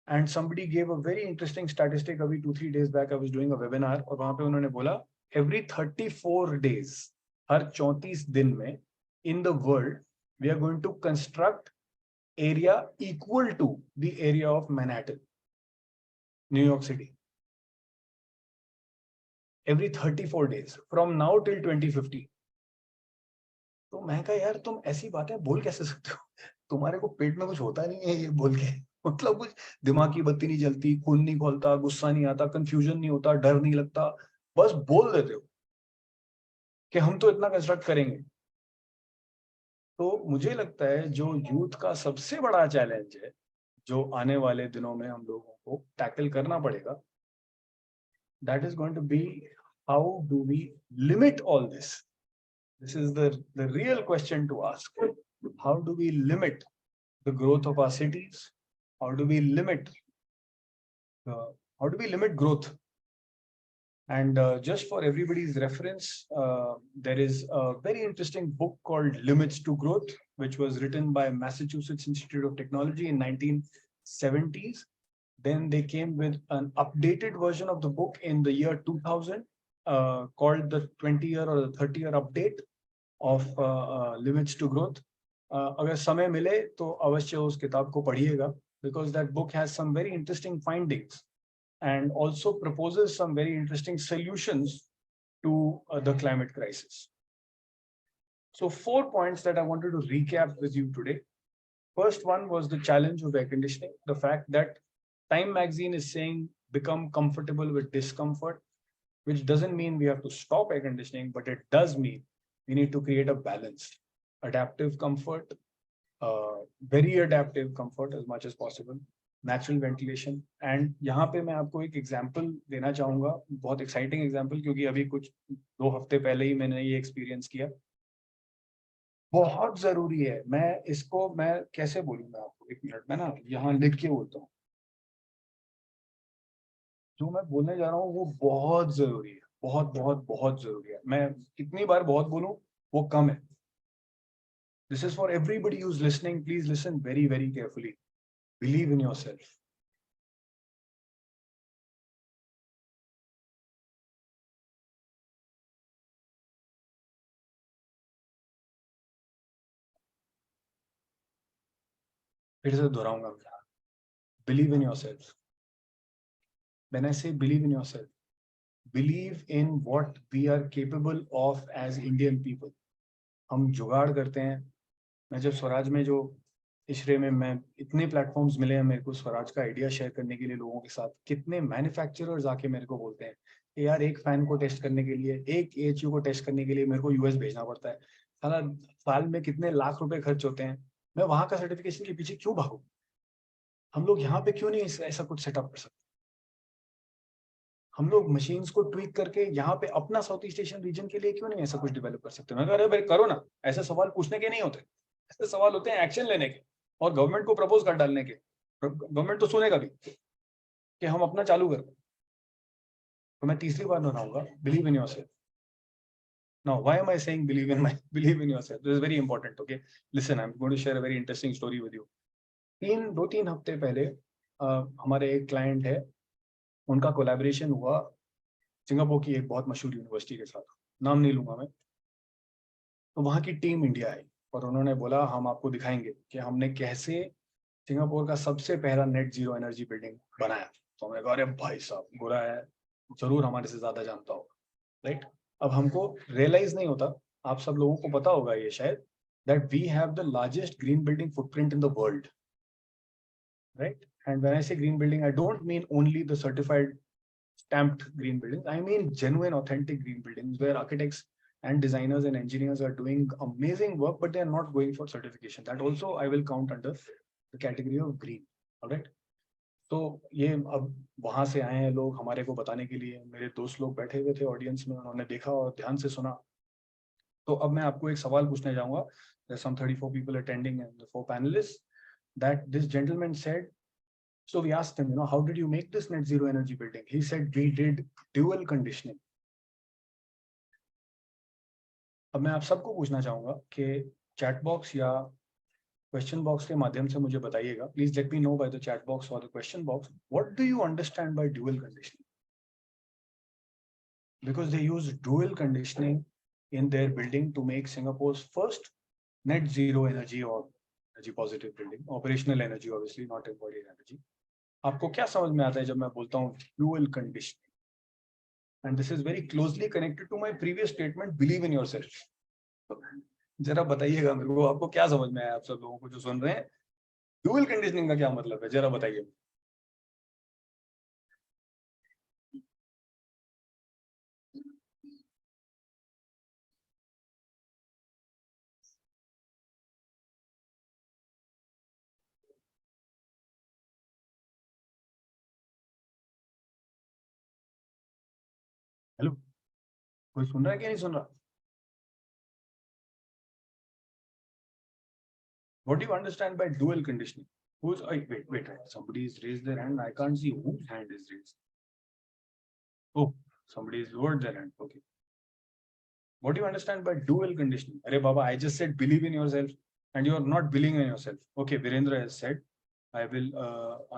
And somebody gave a very interesting statistic abhi 2-3 days back. I was doing a webinar और वहां पे उन्होंने बोला every 34 days, हर 34 दिन में in the world we are going to construct area equal to the area of Manhattan, New York City. Every 34 days from now till 2050. तो मैं कहा यार तुम ऐसी बातें बोल कैसे सकते हो, तुम्हारे को पेट में कुछ होता नहीं है ये बोल के, मतलब कुछ दिमाग की बत्ती नहीं जलती, खून नहीं खोलता, गुस्सा नहीं आता, कंफ्यूजन नहीं होता, डर नहीं लगता, बस बोल देते हो कि हम तो इतना कंस्ट्रक्ट करेंगे. तो मुझे लगता है जो यूथ का सबसे बड़ा चैलेंज है जो आने वाले दिनों में हम लोगों को टैकल करना पड़ेगा, that is going to be how do we limit all this. This is the real question to ask. How do we limit the growth of our cities? How do we limit growth? And just for everybody's reference, there is a very interesting book called Limits to Growth, which was written by Massachusetts Institute of Technology in 1970s. Then they came with an updated version of the book in the year 2000, called the 20-year or the 30-year update of Limits to Growth. अगर समय मिले तो अवश्य उस किताब को पढ़िएगा, because that book has some very interesting findings and also proposes some very interesting solutions to the climate crisis. So 4 points that I wanted to recap with you today. First one was the challenge of air conditioning, the fact that Time magazine is saying become comfortable with discomfort, which doesn't mean we have to stop air conditioning, but it does mean we need to create a balanced adaptive comfort, very adaptive comfort as much as possible, natural ventilation. And यहाँ पे मैं आपको एक example देना चाहूँगा, बहुत exciting example, क्योंकि अभी कुछ 2 हफ्ते पहले ही मैंने ये experience किया. बहुत जरूरी है, मैं कैसे बोलूँ मैं आपको, 1 मिनट में ना यहाँ लिख के बोलता हूँ. जो मैं बोलने जा रहा हूँ वो बहुत जरूरी है, बहुत बहुत बहुत जरूरी है. मैं कितनी बार बहुत बोलूं वो कम है. This is for everybody who's listening. Please listen very, very carefully. Believe in yourself. फिर से दोहराऊंगा. Believe in yourself. When I say believe in yourself, believe in what we are capable of as Indian people. हम जुगाड़ करते हैं. मैं जब स्वराज में जो इशरे में मैं इतने प्लेटफॉर्म्स मिले हैं मेरे को स्वराज का आइडिया शेयर करने के लिए लोगों के साथ, कितने मैन्युफैक्चरर्स आके मेरे को बोलते हैं कि यार एक फैन को टेस्ट करने के लिए, एक AHU को टेस्ट करने के लिए मेरे को US भेजना पड़ता है, साला साल में कितने लाख रुपए खर्च होते हैं, मैं वहां का सर्टिफिकेशन के पीछे क्यों भागूं? हम लोग यहाँ पे क्यों नहीं ऐसा कुछ सेटअप कर सकते? हम लोग मशीन्स को ट्वीक करके यहाँ पे अपना साउथ ईस्ट एशियन रीजन के लिए क्यों नहीं ऐसा कुछ डेवलप कर सकते? मैं कह रहा करो ना, ऐसे सवाल पूछने के नहीं होते, ऐसे सवाल होते हैं एक्शन लेने के और गवर्नमेंट को प्रपोज कर डालने के. गवर्नमेंट तो सुनेगा भी कि हम अपना चालू कर. तो मैं तीसरी बार दोहराऊंगा, believe in yourself. Now why am I saying believe in yourself? This is very important. Okay, listen, I am going to share a very interesting story with you. 2-3 हफ्ते पहले हमारे एक क्लाइंट है, उनका कोलैबोरेशन हुआ सिंगापुर की एक बहुत मशहूर यूनिवर्सिटी के साथ, नाम नहीं लूंगा मैं. तो वहाँ की टीम इंडिया आई और उन्होंने बोला हम आपको दिखाएंगे कि हमने कैसे सिंगापुर का सबसे पहला नेट जीरो एनर्जी बिल्डिंग बनाया। तो हमने कहा अरे भाई साहब गोरा है, जरूर हमारे से ज्यादा जानता होगा, राइट। अब हमको रियलाइज नहीं होता, आप सब लोगों को पता होगा ये शायद, that we have the largest green building footprint in the world, right? And when I say green building, I don't mean only the certified stamped green buildings. I mean genuine, authentic green buildings where architects and designers and engineers are doing amazing work, but they are not going for certification. That also I will count under the category of green. All right. तो ये अब वहां से आए हैं लोग हमारे को बताने के लिए। मेरे दोस्त लोग बैठे हुए थे ऑडियंस में, उन्होंने देखा और ध्यान से सुना। तो अब मैं आपको एक सवाल पूछने जाऊंगा। There's some 34 people attending and the 4 panelists. That this gentleman said, so we asked him, how did you make this net zero energy building? He said, we did dual conditioning. अब मैं आप सबको पूछना चाहूंगा कि चैट बॉक्स या question box के माध्यम से मुझे बताइएगा, please let me know by the chat box और the question box, what do you understand by dual conditioning? Because they use dual conditioning in their building to make Singapore's first net zero energy or energy positive building, operational energy obviously, not embodied energy. आपको क्या समझ में आता है जब मैं बोलता हूँ dual conditioning? And this is very closely connected to my previous statement, believe in yourself. जरा बताइएगा मेरे को, आपको क्या समझ में आया? आप सब लोगों को जो सुन रहे हैं, dual conditioning का क्या मतलब है, जरा बताइए। हेलो, कोई सुन रहा है कि नहीं सुन रहा? What do you understand by dual conditioning? Who's wait, somebody's raised their hand. I can't see whose hand is raised. Oh, somebody's lowered their hand. Okay. What do you understand by dual conditioning? Arey Baba, I just said believe in yourself and you are not believing in yourself. Okay, Virendra has said. I will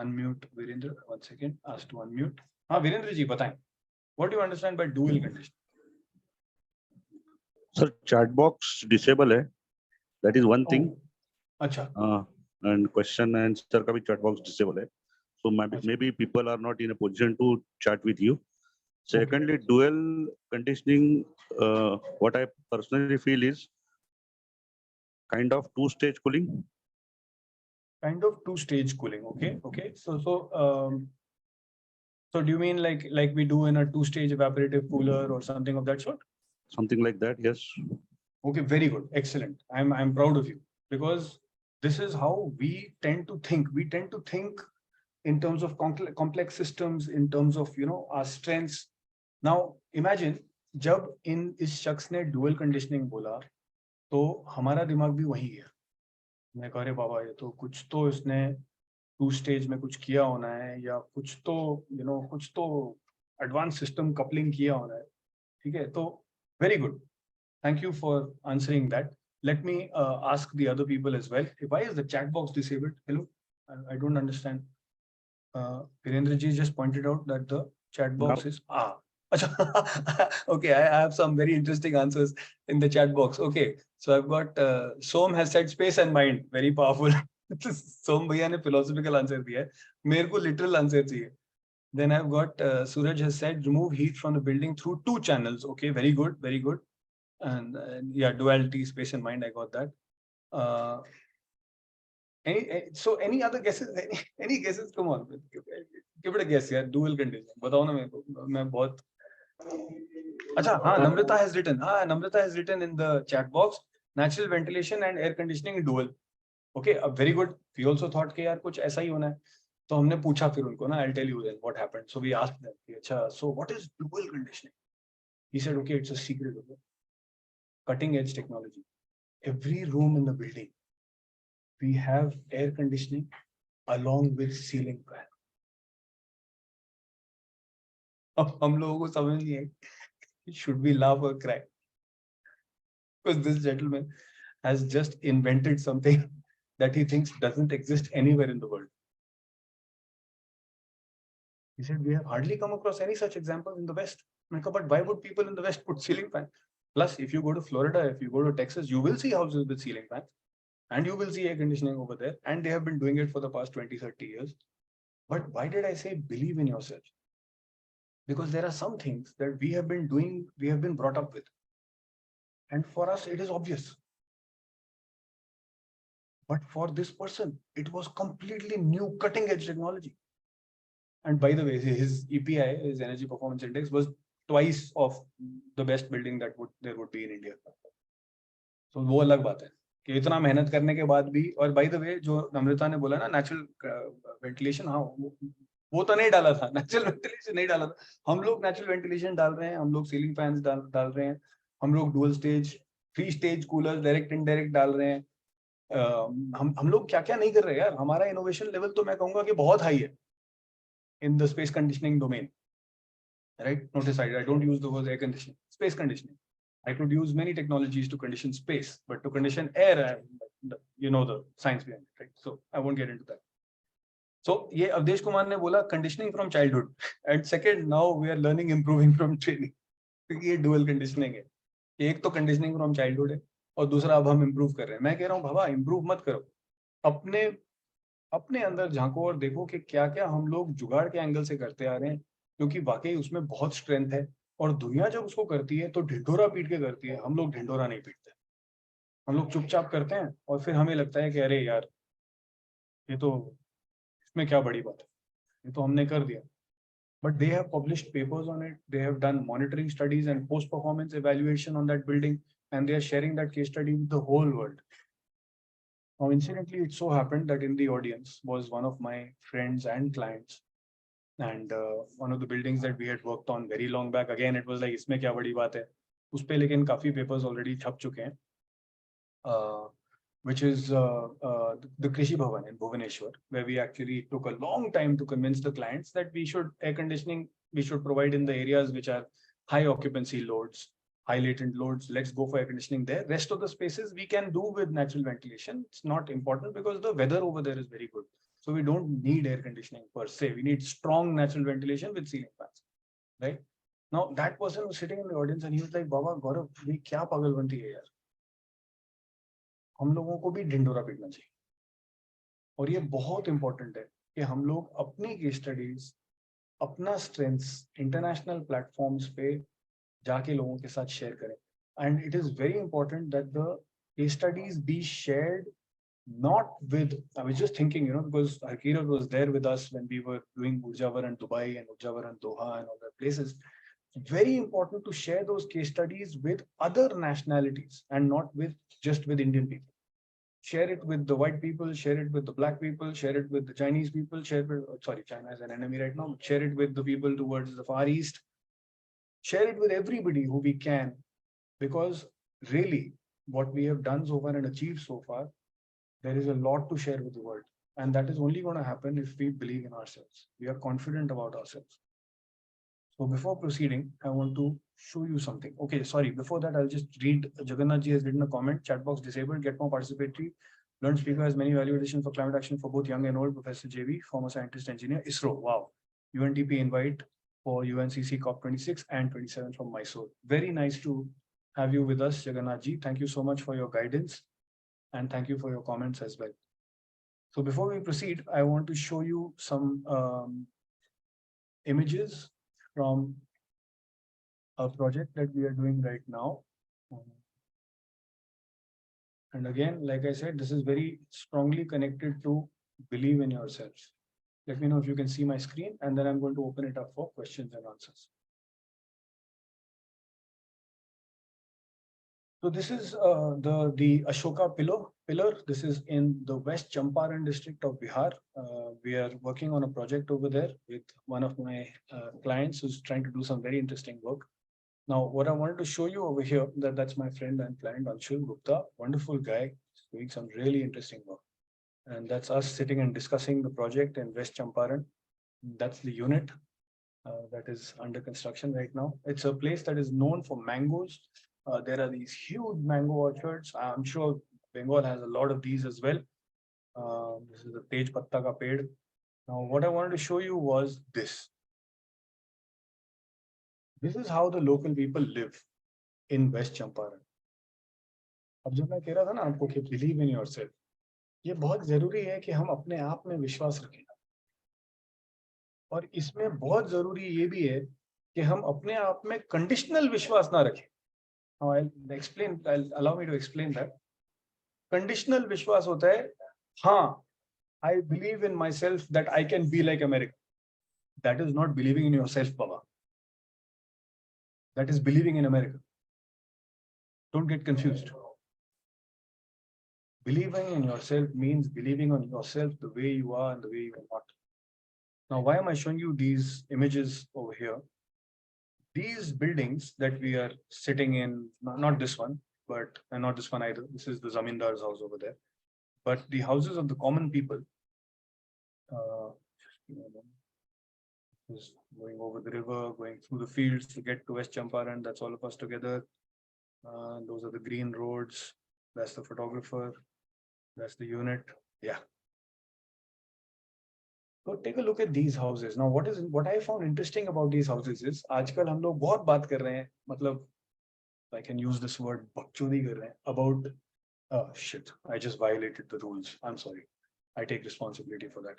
unmute Virendra. 1 second. Ask to unmute. Virendra ji, बताएं. What do you understand by dual conditioning? Sir, chat box disable hai. That is one thing. अच्छा. And question and answer ka bhi chat box disable hai. So maybe people are not in a position to chat with you. Secondly, dual conditioning, what I personally feel is kind of two-stage cooling. Kind of two-stage cooling. Okay. So do you mean like we do in a two-stage evaporative cooler or something of that sort? Something like that, yes. Okay, very good, excellent. I'm proud of you, because this is how we tend to think. We tend to think in terms of complex systems, in terms of our strengths. Now imagine जब इस शख्स ने dual conditioning बोला तो हमारा दिमाग भी वही गया। मैं कह रहे बाबा ये तो कुछ तो इसने टू स्टेज में कुछ किया होना है, या कुछ तो कुछ तो एडवांस सिस्टम कपलिंग किया होना है। ठीक है, तो very good, thank you for answering that. Let me ask the other people as well. Why is the chat box disabled? Hello, I don't understand. Virendra ji just pointed out that the chat box is okay, I have some very interesting answers in the chat box. Okay, so I've got Som has said space and mind, very powerful. Som bhaiya ne philosophical answer diya hai, mere ko literal answer chahiye. Then I've got Suraj has said remove heat from the building through 2 channels. Okay, very good, very good. And yeah, duality, space and mind, I got that. So any other guesses? Any guesses? Come on, give it a guess. Yeah, dual condition. बताओ ना मेरे को, मैं बहुत अच्छा। हाँ, Namrata has written. Namrata has written in the chat box. Natural ventilation and air conditioning dual. Okay, very good. We also thought कि यार कुछ ऐसा ही होना है, तो हमने पूछा फिर उनको ना, I'll tell you then what happened. So we asked them, अच्छा, so what is dual conditioning? He said, okay, it's a secret, okay? Cutting edge technology. Every room in the building, we have air conditioning along with ceiling fan. अब हम लोगों को समझ नहीं है, should we laugh or cry? Because this gentleman has just invented something that he thinks doesn't exist anywhere in the world. He said, we have hardly come across any such examples in the West. But why would people in the West put ceiling fan? Plus, if you go to Florida, if you go to Texas, you will see houses with ceiling fans and you will see air conditioning over there. And they have been doing it for the past 20, 30 years. But why did I say believe in yourself? Because there are some things that we have been doing, we have been brought up with. And for us, it is obvious. But for this person, it was completely new cutting edge technology. And by the way, his EPI, his Energy Performance Index, was twice of the best building that there would be in India. So वो अलग बात है कि इतना मेहनत करने के बाद भी. और by the way, जो नम्रता ने बोला ना नेचुरल वेंटिलेशन, हाँ वो तो नहीं डाला था, नेचुरल वेंटिलेशन नहीं डाला था. हम लोग नेचुरल वेंटिलेशन डाल रहे हैं, हम लोग सीलिंग फैंस डाल रहे हैं, हम लोग dual stage 3 stage cooler direct indirect डाल रहे हैं. हम लोग क्या क्या नहीं कर रहे हैं यार. हमारा इनोवेशन लेवल तो मैं कहूंगा कि बहुत हाई है in the space conditioning domain, right? Notice I don't use the word air conditioning, space conditioning. I could use many technologies to condition space, but to condition air, you know the science behind it, right? So I won't get into that. So ये अवधेश कुमार ने बोला conditioning from childhood, and second, now we are learning improving from training. क्योंकि ये dual conditioning है. एक तो conditioning from childhood है और दूसरा अब हम improve कर रहे हैं. मैं कह रहा हूँ बाबा improve मत करो, अपने अंदर झांको और देखो कि क्या क्या हम लोग जुगाड़ के एंगल से करते आ रहे हैं, क्योंकि वाकई उसमें बहुत स्ट्रेंथ है. और दुनिया जब उसको करती है तो ढिंढोरा पीट के करती है. हम लोग ढिंढोरा नहीं पीटते, हम लोग चुपचाप करते हैं और फिर हमें लगता है कि अरे यार ये तो, इसमें क्या बड़ी बात है, ये तो हमने कर दिया. But they have published papers on it, they have done monitoring studies and post-performance evaluation on that building, and they are sharing that case study with the whole world. Now, incidentally, it so happened that in the audience was one of my friends and clients, and one of the buildings that we had worked on very long back. Again, it was like, इसमें क्या बड़ी बात है, उस पे लेकिन काफी papers already छप चुके हैं, which is the Krishi Bhavan in Bhubaneswar, where we actually took a long time to convince the clients that we should air conditioning, we should provide in the areas which are high occupancy loads, high latent loads. Let's go for air conditioning there. Rest of the spaces we can do with natural ventilation. It's not important because the weather over there is very good. So we don't need air conditioning per se. We need strong natural ventilation with ceiling fans, right? Now that person was sitting in the audience and he was like, Baba Gaurav, ये क्या पागलबंदी है यार, हम लोगों को भी ढिंढोरा पीटना चाहिए. और ये बहुत इंपॉर्टेंट है कि हम लोग अपनी केस स्टडीज, अपना स्ट्रेंथ्स इंटरनेशनल प्लेटफॉर्म्स पे जाके लोगों के साथ शेयर करें. And it is very important that the case studies be shared not with, I was just thinking, you know, because Harkirat was there with us when we were doing Urjavar Dubai and Urjavar Doha and all that places. Very important to share those case studies with other nationalities and not with just with Indian people. Share it with the white people, share it with the black people, share it with the Chinese people, share it with, sorry, China is an enemy right now, share it with the people towards the Far East. Share it with everybody who we can, because really what we have done so far and achieved so far, there is a lot to share with the world. And that is only going to happen if we believe in ourselves. We are confident about ourselves. So before proceeding, I want to show you something. Okay, sorry, before that, I'll just read. Jagannath ji has written a comment, chat box disabled, get more participatory. Learned speaker has many value addition for climate action for both young and old. Professor JV, former scientist engineer, ISRO. Wow. UNDP invite for UNCC COP26 and 27 from Mysore. Very nice to have you with us, Jagannath ji. Thank you so much for your guidance. And thank you for your comments as well. So before we proceed, I want to show you some images from a project that we are doing right now. And again, like I said, this is very strongly connected to believe in yourselves. Let me know if you can see my screen, and then I'm going to open it up for questions and answers. So this is the Ashoka pillar. This is in the West Champaran district of Bihar. We are working on a project over there with one of my clients who's trying to do some very interesting work. Now, what I wanted to show you over here, that's my friend and client, Anshul Gupta, wonderful guy, doing some really interesting work. And that's us sitting and discussing the project in West Champaran. That's the unit that is under construction right now. It's a place that is known for mangoes. There are these huge mango orchards. I'm sure Bengal has a lot of these as well. This is the Tej Patta ka ped. Now, what I wanted to show you was this. This is how the local people live in West Champaran. अब जब मैं कह रहा था ना आपको कि believe in yourself, ये बहुत जरूरी है कि हम अपने आप में विश्वास रखें और इसमें बहुत जरूरी ये भी है कि हम अपने आप में कंडीशनल विश्वास ना रखें. Now I'll allow me to explain that. Conditional विश्वास होता है, हाँ, I believe in myself that I can be like America. That is not believing in yourself, Baba. That is believing in America. Don't get confused. Believing in yourself means believing on yourself the way you are and the way you are not. Now, why am I showing you these images over here? These buildings that we are sitting in, not this one, but not this one either. This is the Zamindar's house over there. But the houses of the common people, is going over the river, going through the fields to get to West Champaran. That's all of us together. Those are the green roads. That's the photographer. That's the unit. Yeah. So take a look at these houses. Now, what I found interesting about these houses is, आजकल हम लोग बहुत बात कर रहे हैं, मतलब, I can use this word, बकचोदी कर रहे हैं about, oh shit, I just violated the rules. I'm sorry. I take responsibility for that.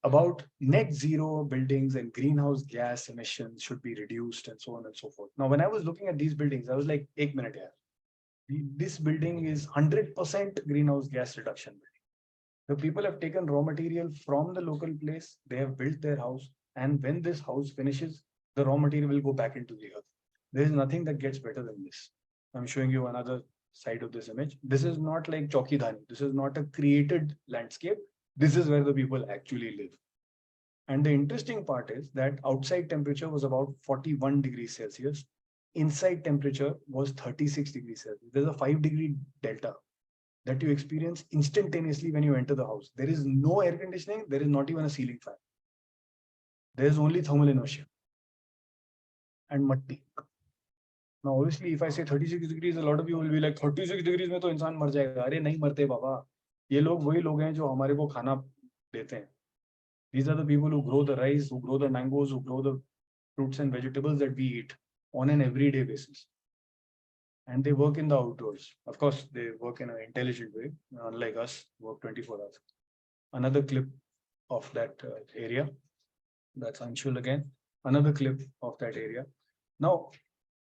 About net zero buildings and greenhouse gas emissions should be reduced and so on and so forth. Now, when I was looking at these buildings, I was like, एक minute यार. This building is 100% greenhouse gas reduction building. The people have taken raw material from the local place, they have built their house, and when this house finishes, the raw material will go back into the earth. There is nothing that gets better than this. I'm showing you another side of this image. This is not like Chaukidhani. This is not a created landscape. This is where the people actually live. And the interesting part is that outside temperature was about 41 degrees Celsius. Inside temperature was 36 degrees Celsius. There's a 5-degree delta that you experience instantaneously when you enter the house. There is no air conditioning. There is not even a ceiling fan. There is only thermal inertia and matti. Now, obviously, if I say 36 degrees, a lot of you will be like, 36 degrees में तो इंसान मर जाएगा. अरे नहीं मरते बाबा. ये लोग वही लोग हैं जो हमारे को खाना देते हैं. These are the people who grow the rice, who grow the mangoes, who grow the fruits and vegetables that we eat on an everyday basis. And they work in the outdoors. Of course, they work in an intelligent way, unlike us, work 24 hours. Another clip of that area. That's Anshul again. Another clip of that area. Now,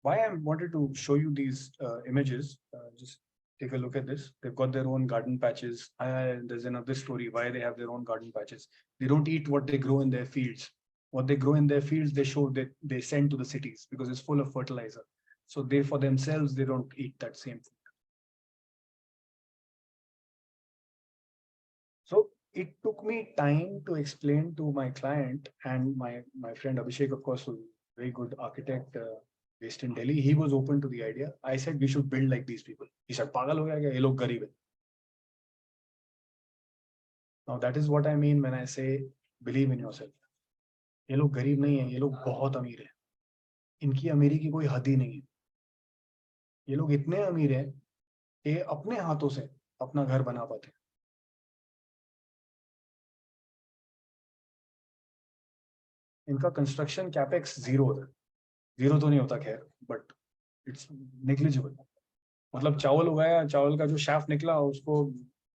why I wanted to show you these images, just take a look at this. They've got their own garden patches. There's another story why they have their own garden patches. They don't eat what they grow in their fields. What they grow in their fields, they send to the cities because it's full of fertilizer. So they, for themselves, they don't eat that same food. So it took me time to explain to my client and my friend Abhishek, of course, who's a very good architect based in Delhi. He was open to the idea. I said, we should build like these people. He said, pagal ho gaya kya? Ye log garib hai. Now that is what I mean when I say, believe in yourself. ये लोग गरीब नहीं है, ये लोग बहुत अमीर है. इनकी अमीरी की कोई हद ही नहीं है. ये लोग इतने अमीर हैं कि अपने हाथों से अपना घर बना पाते हैं. इनका कंस्ट्रक्शन कैपेक्स जीरो होता है. जीरो तो नहीं होता खैर, बट इट्स नेग्लिजिबल. मतलब चावल उगाया, चावल का जो शाफ्ट निकला उसको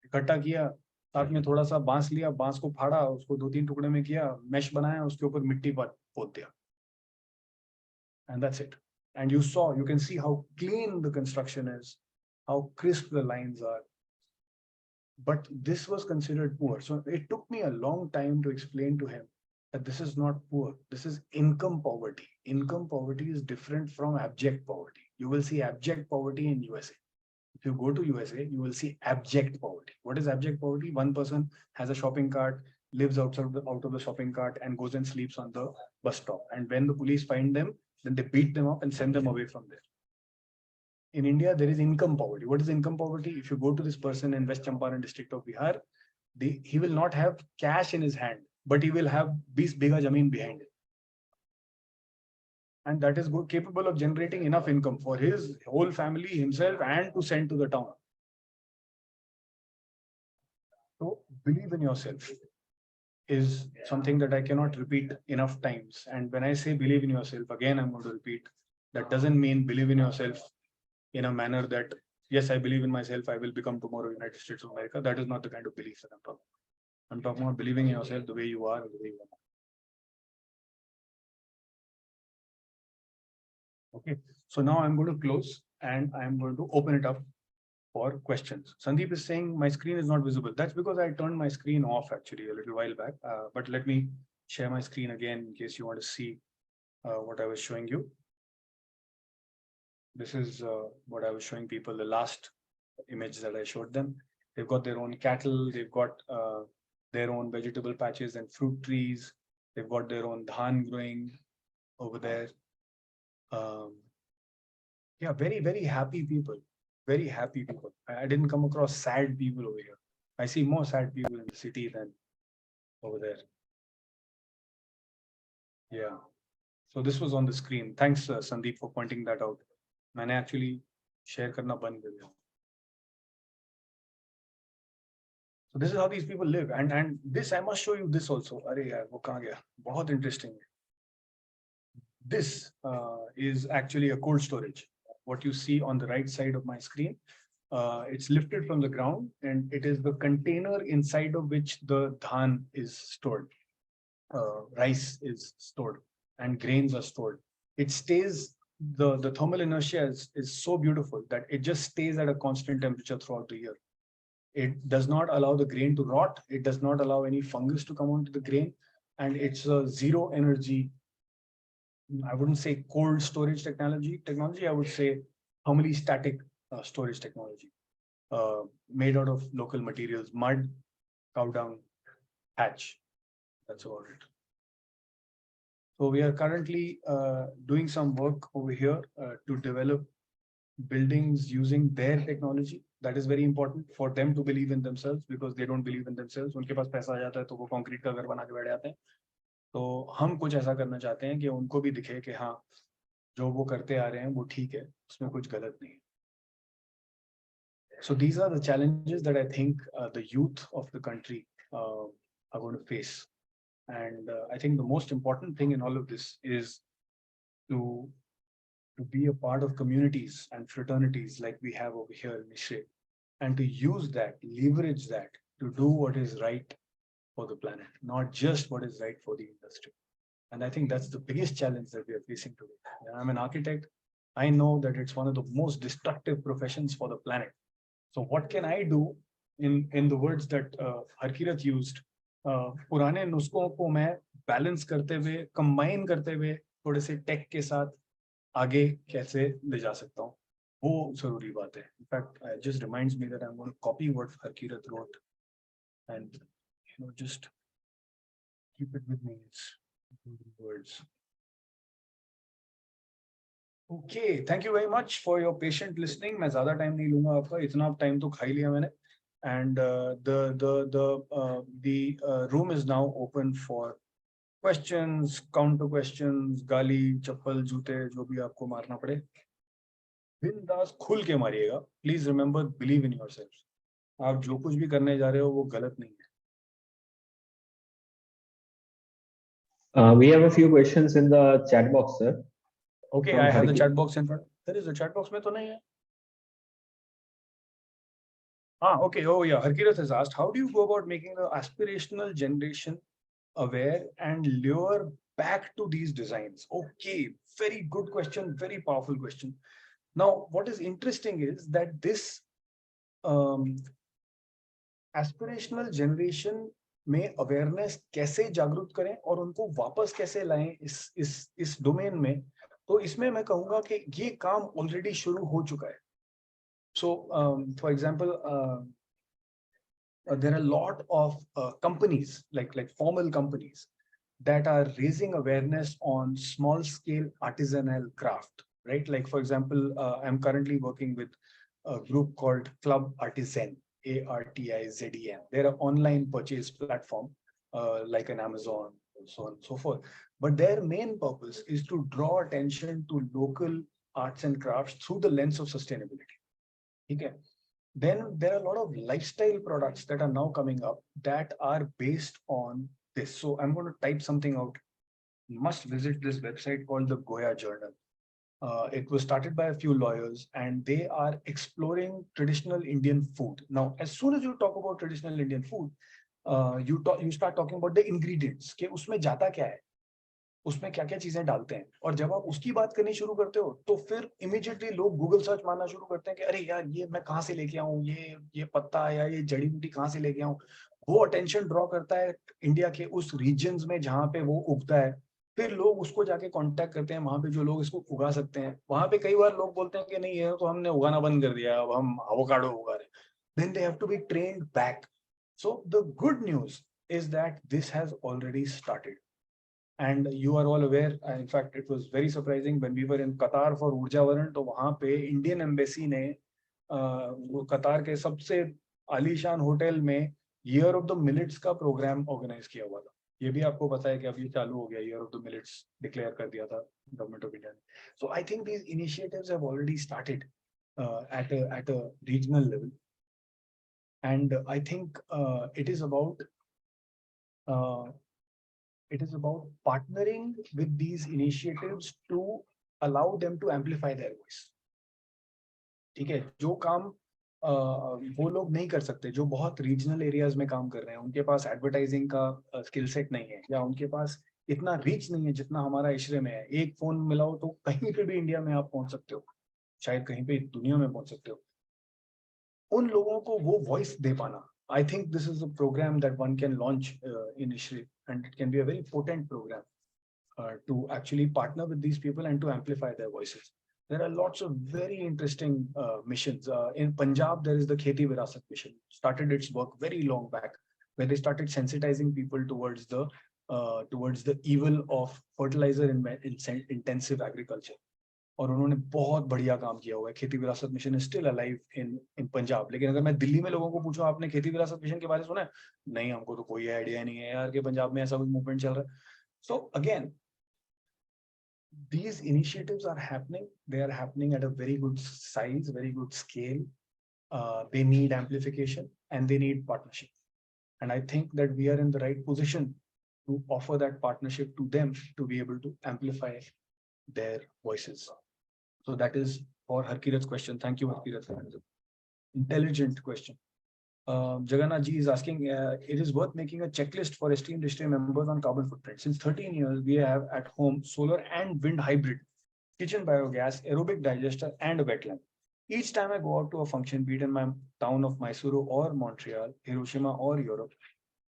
इकट्ठा किया, साथ में थोड़ा सा बांस लिया, बांस को फाड़ा, उसको 2-3 टुकड़े में किया, मैश बनाया, उसके ऊपर मिट्टी पोत दिया. And that's it. And you can see how clean the construction is, how crisp the lines are. But this was considered poor. So it took me a long time to explain to him that this is not poor. This is income poverty. Income poverty is different from abject poverty. You will see abject poverty in USA. If you go to USA, you will see abject poverty. What is abject poverty? One person has a shopping cart, lives out of the shopping cart and goes and sleeps on the bus stop. And when the police find them, then they beat them up and send them away from there. In India, there is income poverty. What is income poverty? If you go to this person in West Champaran district of Bihar, he will not have cash in his hand, but he will have 20 bigha zameen behind it. And that is capable of generating enough income for his whole family, himself, and to send to the town. So believe in yourself is something that I cannot repeat enough times. And when I say believe in yourself, again, I'm going to repeat, That doesn't mean believe in yourself in a manner that, yes, I believe in myself, I will become tomorrow United States of America. That is not the kind of belief that I'm talking about. I'm talking about believing in yourself the way you are and the way you are. Okay, so now I'm going to close and I'm going to open it up for questions. Sandeep is saying my screen is not visible. That's because I turned my screen off actually a little while back. But let me share my screen again in case you want to see what I was showing you. This is what I was showing people, the last image that I showed them. They've got their own cattle, they've got their own vegetable patches and fruit trees. They've got their own dhan growing over there. Yeah, very, very happy people. Very happy people. I didn't come across sad people over here. I see more sad people in the city than over there. Yeah. So this was on the screen. Thanks, Sandeep, for pointing that out. मैंने actually share करना बंद कर दिया. So this is how these people live, and this I must show you this also. अरे यार वो कहाँ गया? बहुत interesting. This is actually a cold storage. What you see on the right side of my screen, it's lifted from the ground, and it is the container inside of which the dhan is stored. Rice is stored and grains are stored. It stays, the thermal inertia is so beautiful that it just stays at a constant temperature throughout the year. It does not allow the grain to rot. It does not allow any fungus to come onto the grain. And it's a zero energy, I wouldn't say cold storage technology. I would say thermally static storage technology, made out of local materials, mud, cow dung, hatch. That's about it. So we are currently doing some work over here to develop buildings using their technology. That is very important for them to believe in themselves, because they don't believe in themselves. उनके पास पैसा आ जाता है तो वो concrete का घर बना के बैठ जाते हैं. तो हम कुछ ऐसा करना चाहते हैं कि उनको भी दिखे कि हाँ, जो वो करते आ रहे हैं वो ठीक है, उसमें कुछ गलत नहीं है. So these are the challenges that I think the youth of the country are going to face. And I think the most important thing in all of this is to be a part of communities and fraternities like we have over here in Mishre, and to use that, leverage that to do what is right for the planet, not just what is right for the industry. And I think that's the biggest challenge that we are facing today. I'm an architect. I know that it's one of the most destructive professions for the planet. So what can I do, in the words that Harkirat used, पुराने नुस्खों को मैं balance करते हुए, combine करते हुए थोड़े से take के साथ आगे कैसे ले जा सकता हूँ, वो जरूरी बात है. In fact, it just reminds me that I'm going to copy what Harkirat wrote and just keep it with me. It's words. Okay, thank you very much for your patient listening. मैं ज़्यादा time नहीं लूँगा आपका, इतना time तो खा ही लिया मैंने. And the room is now open for questions, counter questions, गाली, चप्पल, जूते, जो भी आपको मारना पड़े. बिंदास खुल के मारिएगा. Please remember, believe in yourself. आप जो कुछ भी करने जा रहे हो वो गलत नहीं है. We have a few questions in the chat box, sir. Okay, I have the chat box in front. There is a chat box में तो नहीं है. Okay. Oh yeah, Harkirat has asked, how do you go about making the aspirational generation aware and lure back to these designs? Okay, very good question, very powerful question. Now, what is interesting is that this aspirational generation में awareness कैसे जागरूक करें और उनको वापस कैसे लाएं इस डोमेन में, तो इसमें मैं कहूँगा कि ये काम ऑलरेडी शुरू हो चुका है. So, for example, there are a lot of companies, like formal companies, that are raising awareness on small-scale artisanal craft, right? Like, for example, I'm currently working with a group called Club Artizen, ARTIZEN. They're an online purchase platform, like an Amazon, and so on and so forth. But their main purpose is to draw attention to local arts and crafts through the lens of sustainability. Okay. Then there are a lot of lifestyle products that are now coming up that are based on this. So I'm going to type something out. You must visit this website called the Goya Journal. It was started by a few lawyers, and they are exploring traditional Indian food. Now, as soon as you talk about traditional Indian food, you start talking about the ingredients. कि उसमें जाता क्या है, उसमें क्या क्या चीजें डालते हैं, और जब आप उसकी बात करनी शुरू करते हो तो फिर इमीडिएटली लोग गूगल सर्च मारना शुरू करते हैं कि अरे यार ये मैं कहाँ से लेके आऊँ, ये पत्ता या ये जड़ी बूटी कहाँ से लेके आऊँ. वो अटेंशन ड्रॉ करता है इंडिया के उस रीजन्स में जहाँ पे वो उगता है. फिर लोग उसको जाके कांटेक्ट करते हैं वहां पे जो लोग इसको उगा सकते हैं. वहां पे कई बार लोग बोलते हैं कि नहीं ये तो हमने उगाना बंद कर दिया, अब हम एवोकाडो उगा रहे हैं. Then they have to be trained back. So the good news is that this has already started. And you are all aware, in fact, it was very surprising when we were in Qatar for Urja Varan, तो वहाँ पे Indian Embassy ने वो कतार के सबसे आलीशान hotel में ईयर ऑफ द मिलेट्स का प्रोग्राम ऑर्गेनाइज किया हुआ था. ये भी आपको पता है कि अभी चालू हो गया, year of the millets declare कर दिया था गवर्नमेंट ऑफ इंडिया ने. So I think these initiatives have already started at a regional level, and I think it is about partnering with these initiatives to allow them to amplify their voice. ठीक है, जो काम वो लोग नहीं कर सकते, जो बहुत रीजनल एरियाज में काम कर रहे हैं, उनके पास एडवर्टाइजिंग का स्किल सेट नहीं है, या उनके पास इतना रीच नहीं है जितना हमारा इशरे में है. एक फोन मिलाओ तो कहीं पे भी इंडिया में आप पहुंच सकते हो, शायद कहीं पे दुनिया में पहुंच सकते हो. उन लोगों को वो वॉइस दे पाना, I think this is a program that one can launch in ISHRI, and it can be a very potent program to actually partner with these people and to amplify their voices. There are lots of very interesting missions. In Punjab, there is the Kheti Virasat mission. Started its work very long back, where they started sensitizing people towards the evil of fertilizer intensive agriculture. और उन्होंने बहुत बढ़िया काम किया हुआ है. खेती विरासत mission is still alive in Punjab. लेकिन अगर मैं दिल्ली में लोगों को पूछूं आपने खेती विरासत मिशन के बारे में सुना है, नहीं, हमको तो कोई आइडिया नहीं है यार कि पंजाब में ऐसा कुछ मूवमेंट चल रहा है. So again, these initiatives are happening. They are happening at a very good size, very good scale. They need amplification and they need partnership. And I think that we are in the right position to offer that partnership to them to be able to amplify their voices. So that is for Harkirat's question. Thank you, Harkirat, for an intelligent question. Jagannath ji is asking, it is worth making a checklist for esteemed ISHRI members on carbon footprint. Since 13 years, we have at home solar and wind hybrid, kitchen biogas, aerobic digester, and a wetland. Each time I go out to a function, be it in my town of Mysuru or Montreal, Hiroshima or Europe,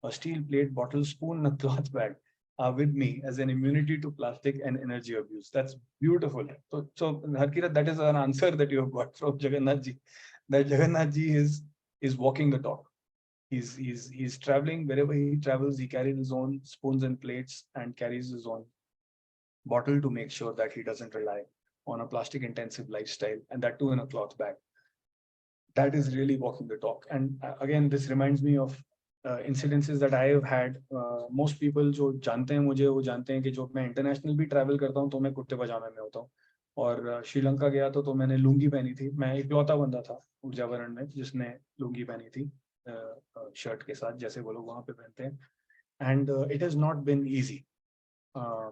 a steel plate, bottle, spoon, and a cloth bag are with me as an immunity to plastic and energy abuse. That's beautiful. So Harkirat, that is an answer that you have got from Jagannath ji. That Jagannath ji is walking the talk. He's traveling. Wherever he travels, he carries his own spoons and plates and carries his own bottle to make sure that he doesn't rely on a plastic intensive lifestyle, and that too in a cloth bag. That is really walking the talk. And again, this reminds me of incidences that I have had. Most people जो जानते हैं मुझे, वो जानते हैं कि जो मैं इंटरनेशनल भी ट्रैवल करता हूँ तो मैं कुर्ते पजामे में होता हूँ. और श्रीलंका गया तो मैंने लुंगी पहनी थी. मैं इकलौता बंदा था ऊर्जा वरण में जिसने लुंगी पहनी थी शर्ट के साथ, जैसे वो लोग वहाँ पे पहनते हैं. And it has not been easy,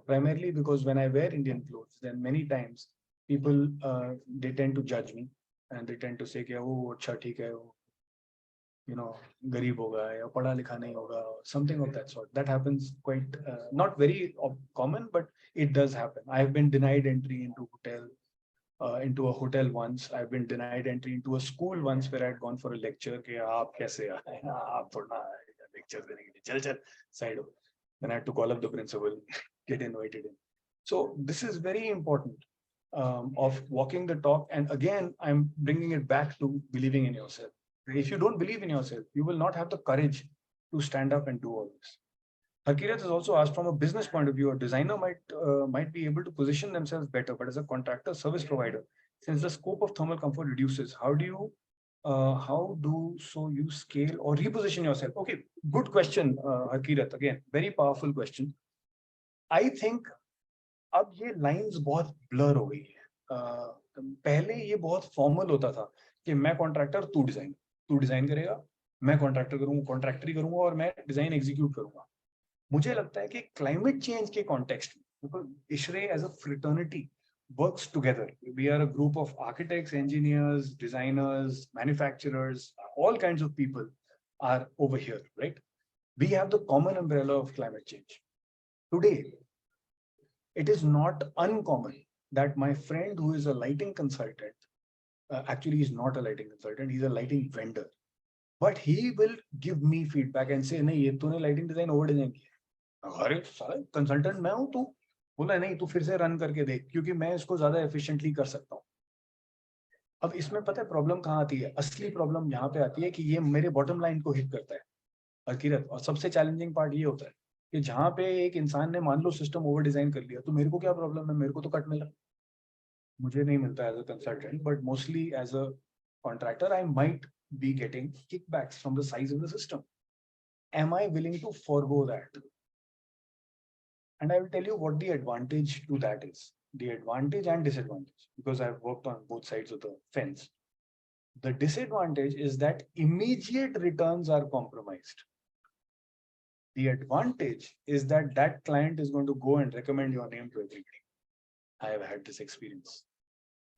primarily because when I wear Indian clothes, then many times people they tend to judge me and they tend to say कि वो अच्छा ठीक है, वो गरीब होगा या पढ़ा लिखा नहीं होगा, something of that sort. That happens quite not very common, but it does happen. I have been denied entry into a hotel once. I've been denied entry into a school once where I had gone for a lecture. कि आप कैसे आए, आप थोड़ा lecture देने के लिए चल side हो. Then I had to call up the principal, get invited in. So this is very important of walking the talk. And again, I'm bringing it back to believing in yourself. If you don't believe in yourself, you will not have the courage to stand up and do all this. Harkirat has also asked, from a business point of view, a designer might be able to position themselves better, but as a contractor service provider, since the scope of thermal comfort reduces, how do you scale or reposition yourself? Okay, good question, Harkirat. Again, very powerful question. I think अब ये lines बहुत blur हो गई है. पहले ये बहुत formal होता था कि मैं contractor, तू डिजाइन करेगा, मैं कॉन्ट्रैक्टर करूंगा, कॉन्ट्रैक्टरी करूंगा और मैं डिजाइन एग्जीक्यूट करूंगा. मुझे लगता है कि क्लाइमेट चेंज के कॉन्टेक्स्ट में, because ISHRI as a fraternity works together. We are a group of architects, engineers, designers, manufacturers, all kinds of people are over here, right? We have the common umbrella of climate change. Today, it is not uncommon that my friend who is a lighting consultant, actually he's not a lighting consultant, he's a lighting vendor, but he will give me feedback and say, नहीं ये तूने lighting design over design किया। अरे साला consultant मैं हूँ, तू बोला नहीं तू फिर से रन करके देख, क्योंकि मैं इसको ज्यादा efficiently कर सकता हूँ। अब इसमें पता है प्रॉब्लम कहाँ आती है? असली प्रॉब्लम यहाँ पे आती है कि ये मेरे बॉटम लाइन को हिट करता है अकीरत। और सबसे चैलेंजिंग पार्ट ये होता है कि जहाँ पे एक इंसान ने मान लो सिस्टम ओवर डिजाइन कर लिया, तो मेरे को क्या प्रॉब्लम है? मेरे को तो कट मिला, मुझे नहीं मिलता as a consultant, but mostly as a contractor I might be getting kickbacks from the size of the system. Am I willing to forego that? And I will tell you what the advantage to that is. The advantage and disadvantage, because I've worked on both sides of the fence. The disadvantage is that immediate returns are compromised. The advantage is that that client is going to go and recommend your name to everybody. I have had this experience.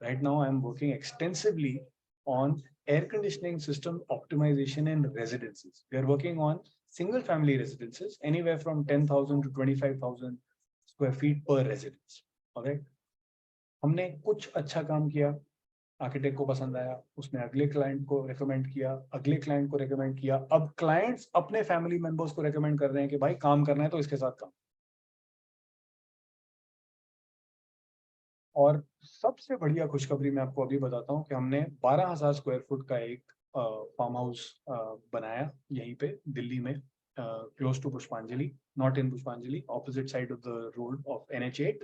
Right now, I'm working extensively on air conditioning system optimization in residences. We are working on single family residences, anywhere from 10,000 to 25,000 square feet per residence. All right. हमने कुछ अच्छा काम किया, architect को पसंद आया, उसने अगले क्लाइंट को रेकमेंड किया, अगले क्लाइंट को रेकमेंड किया। अब क्लाइंट्स अपने फैमिली मेंबर्स को रेकमेंड कर रहे हैं कि भाई काम करना है तो इसके साथ काम। और सबसे बढ़िया खुशखबरी मैं आपको अभी बताता हूँ कि हमने 12,000 स्क्वायर फुट का एक फार्म हाउस बनाया यहीं पे दिल्ली में, क्लोज टू पुष्पांजलि, नॉट इन पुष्पांजलि, opposite side of the road of NH8.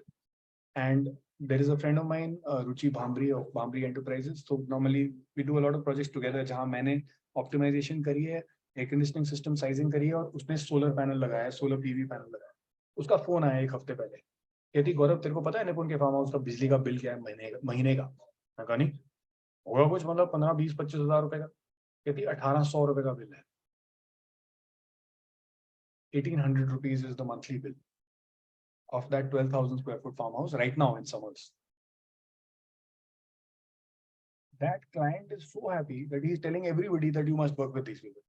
And there is a friend of mine, Ruchi Bhambri of Bhambri Enterprises. So normally we do a lot of projects together. जहाँ मैंने optimisation करी है, air conditioning system sizing करी है, और उसने solar panel लगाया है, सोलर PV पैनल लगाया। उसका फोन आया एक हफ्ते पहले, कहती गौरव तेरे को पता है निपुण के फार्म हाउस का बिजली का बिल क्या है महीने का? मैं कहा नहीं, होगा कुछ मतलब 15, 20, 25 हजार रुपए का। कहती 1800 रुपए का बिल है। 1800 rupees is the monthly bill of that 12,000 square foot farmhouse right now in summers. That client is so happy that he is telling everybody that you must work with these people.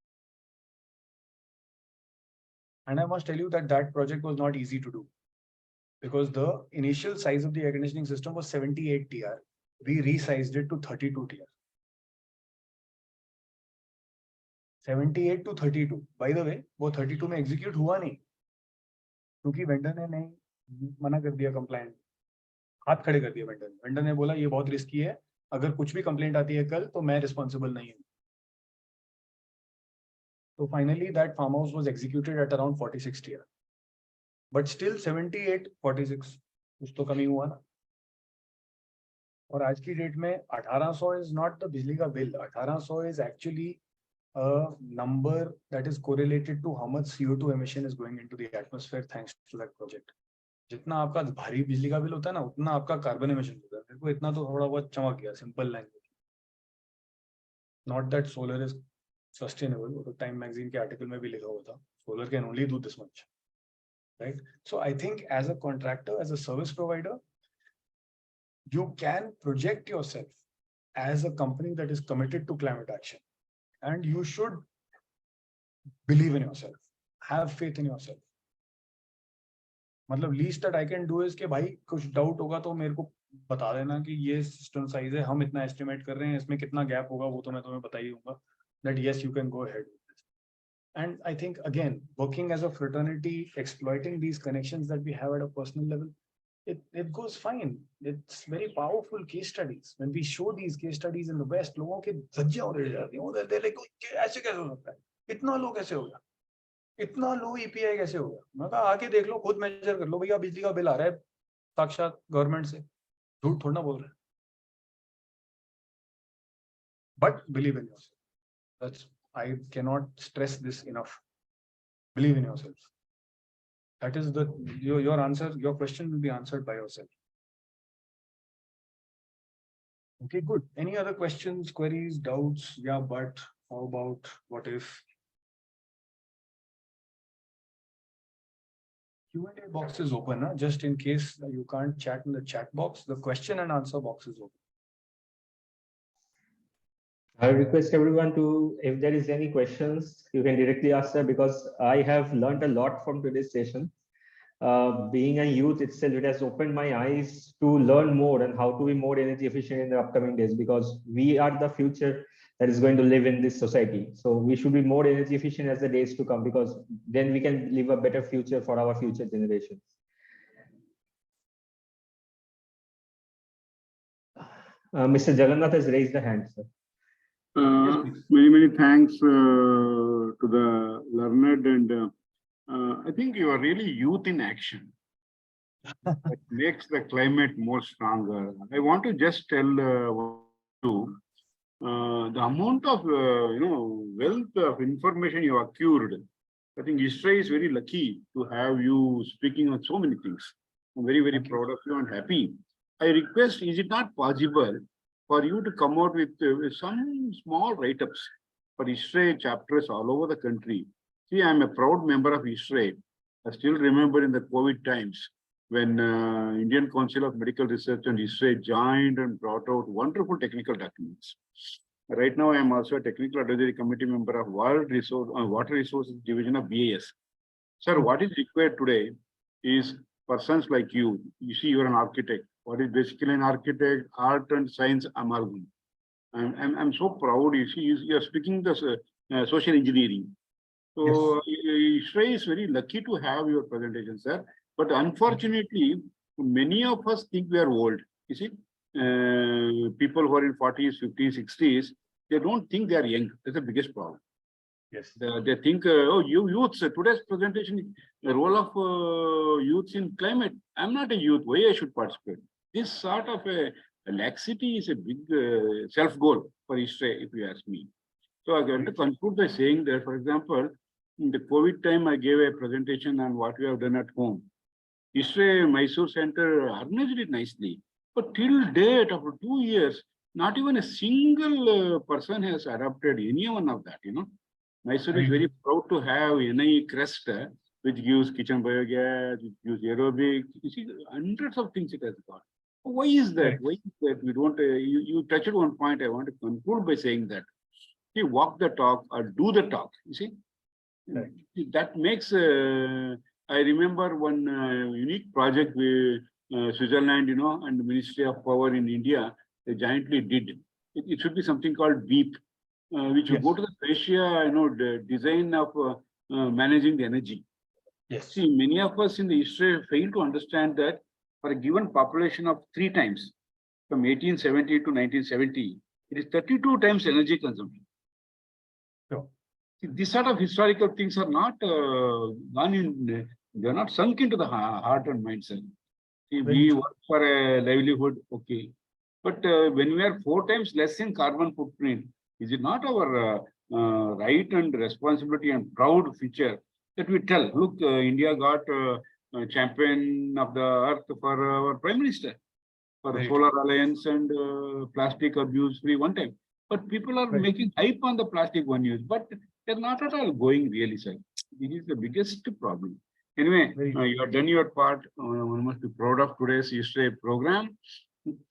And I must tell you that that project was not easy to do, because the initial size of the air conditioning system was 78 TR. We resized it to 32 TR. 78 to 32. By the way, वो 32 में execute हुआ नहीं, क्योंकि vendor ने नहीं मना कर दिया, कंप्लाइंट हाथ खड़े कर दिया वेंडर ने। वेंडर ने बोला ये बहुत रिस्की है, अगर कुछ भी कंप्लेंट आती है कल तो मैं रिस्पॉन्सिबल नहीं हूँ। So finally that farmhouse was executed at around 46 TR. But still 78, 46 कुछ तो कमी हुआ ना। और आज की डेट में 1800 is not the बिजली का bill, 1800 is actually a number that is correlated to how much CO2 emission is going into the atmosphere thanks to that project. जितना आपका भारी बिजली का बिल होता है ना, उतना आपका कार्बन एमिशन होता है। मेरे को इतना तो थोड़ा बहुत चमक गया, simple language. Not that solar is sustainable, वो तो टाइम मैगजीन के आर्टिकल में भी लिखा हुआ था, solar can only do this much, right? So I think as a contractor, as a service provider, you can project yourself as a company that is committed to climate action, and you should believe in yourself, have faith in yourself. मतलब least that I can do is कि भाई कुछ doubt होगा तो मेरे को बता देना कि ये सिस्टम साइज है, हम इतना एस्टिमेट कर रहे हैं, इसमें कितना गैप होगा वो तो मैं तुम्हें बता ही दूंगा। That yes, you can go ahead with this. And I think again, working as a fraternity, exploiting these connections that we have at a personal level, it goes fine. It's very powerful case studies. When we show these case studies in the West, लोगों के धज्जियां उड़ जाती हैं। They're like, ऐसे कैसे हो सकता है? इतना लो कैसे होगा? इतना लो EPI कैसे होगा? मैं कहा आके देख लो, खुद मेजर कर लो, भैया बिजली का बिल आ रहा है साक्षात गवर्नमेंट से, झूठ थोड़ा ना बोल रहे हैं। But believe in yourself. That's, I cannot stress this enough. Believe in yourself. That is your answer. Your question will be answered by yourself. Okay, good. Any other questions, queries, doubts? Yeah, but how about what if? Q&A box is open, huh? Just in case you can't chat in the chat box, the question and answer box is open. I request everyone to, if there is any questions, you can directly ask her, because I have learned a lot from today's session. Being a youth itself, it has opened my eyes to learn more and how to be more energy efficient in the upcoming days, because we are the future that is going to live in this society. So we should be more energy efficient as the days to come, because then we can live a better future for our future generations. Mr. Jagannath has raised the hand, sir. Many thanks to the learned, and I think you are really youth in action. That makes the climate more stronger. I want to just tell you the amount of wealth of information you acquired. I think ISRA is very lucky to have you speaking on so many things. I'm very proud of you and happy. I request, is it not possible for you to come out with some small write-ups for ISRA chapters all over the country? See, I'm a proud member of ISRA. I still remember in the COVID times when Indian Council of Medical Research and ISRA joined and brought out wonderful technical documents. Right now, I am also a technical advisory committee member of Water Resources Division of BAS. Sir, what is required today is persons like you. You see, you're an architect. What is basically an architect? Art and science amalgam. I'm so proud. You see, you're speaking the social engineering. So ISRA is very lucky to have your presentation, sir. But unfortunately, many of us think we are old. You see, people who are in 40s, 50s, 60s, they don't think they are young. That's the biggest problem. Yes. They think, oh, you youths, today's presentation, the role of youths in climate. I'm not a youth. Why I should participate? This sort of a laxity is a big self-goal for ISRA, if you ask me. So I'm going to conclude by saying that, for example, in the COVID time, I gave a presentation on what we have done at home. ISRA Mysore Center organized it nicely. But till date, after 2 years, not even a single person has adopted any one of that, Mysore is very proud to have NI Crest, which gives kitchen biogas, which gives aerobic. You see, hundreds of things it has got. Why is that? Why is that we don't? You touched one point. I want to conclude by saying that you walk the talk or do the talk. You see, that makes. I remember one unique project with Switzerland, and the Ministry of Power in India. They jointly did. It should be something called BEEP, which will go to the fascia, the design of managing the energy. Yes. See, many of us in the ISRA fail to understand that for a given population of 3 times, from 1870 to 1970, it is 32 times energy consumption. Sure. See, these sort of historical things are not gone in, they're not sunk into the heart and mindset. See, we work for a livelihood, okay. But when we are 4 times less in carbon footprint, is it not our right and responsibility and proud feature that we tell, look, India got champion of the earth for our Prime Minister, for the Solar Alliance and plastic abuse free one time. But people are making hype on the plastic one use, but they're not at all going really, sir. This is the biggest problem. Anyway, you have done your part. One must be proud of today's ISRA program.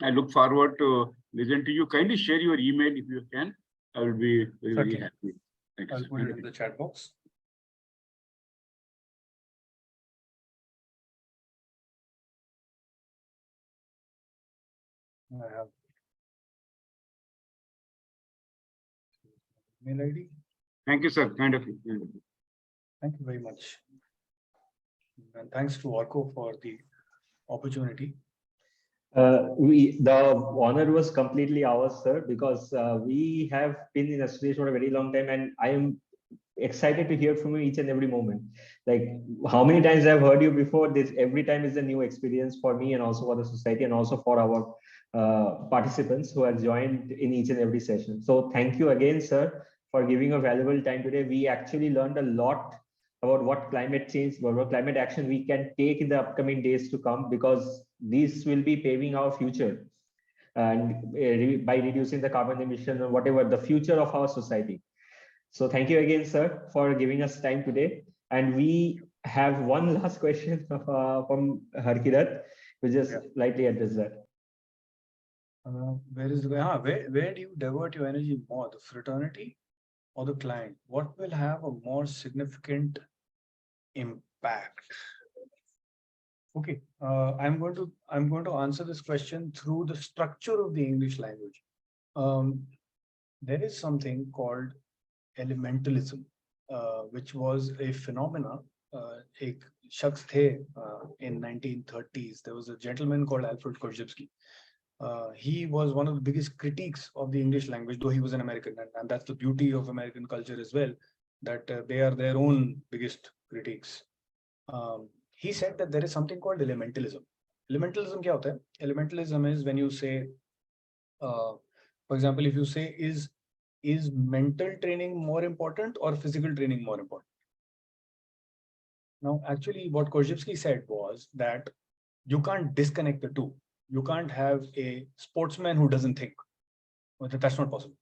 I look forward to listen to you. Kindly share your email if you can. I will be very happy. Thank you. I'll put it in the chat box. I have mail ID. Thank you, sir. Kind of you. Thank you very much. And thanks to Orko for the opportunity. The honor was completely ours, sir, because we have been in association for a very long time, and I am excited to hear from you each and every moment. Like how many times I've heard you before, this every time is a new experience for me and also for the society and also for our participants who have joined in each and every session. So thank you again, sir, for giving a valuable time today. We actually learned a lot about what climate change, what climate action we can take in the upcoming days to come, because these will be paving our future and by reducing the carbon emission or whatever the future of our society. So thank you again, sir, for giving us time today. And we have one last question from Harkirat. We just Yeah. lightly address that. Where do you divert your energy more, the fraternity or the client? What will have a more significant impact? Okay, I'm going to answer this question through the structure of the English language. There is something called elementalism, which was a phenomena. एक शख्स थे in 1930s. There was a gentleman called Alfred Korzybski. He was one of the biggest critiques of the English language, though he was an American, and that's the beauty of American culture as well, that they are their own biggest critics. He said that there is something called elementalism. Elementalism क्या होता है? Elementalism is when you say, for example, if you say, is mental training more important or physical training more important? Now, actually, what Korzybski said was that you can't disconnect the two. You can't have a sportsman who doesn't think. Well, that's not possible.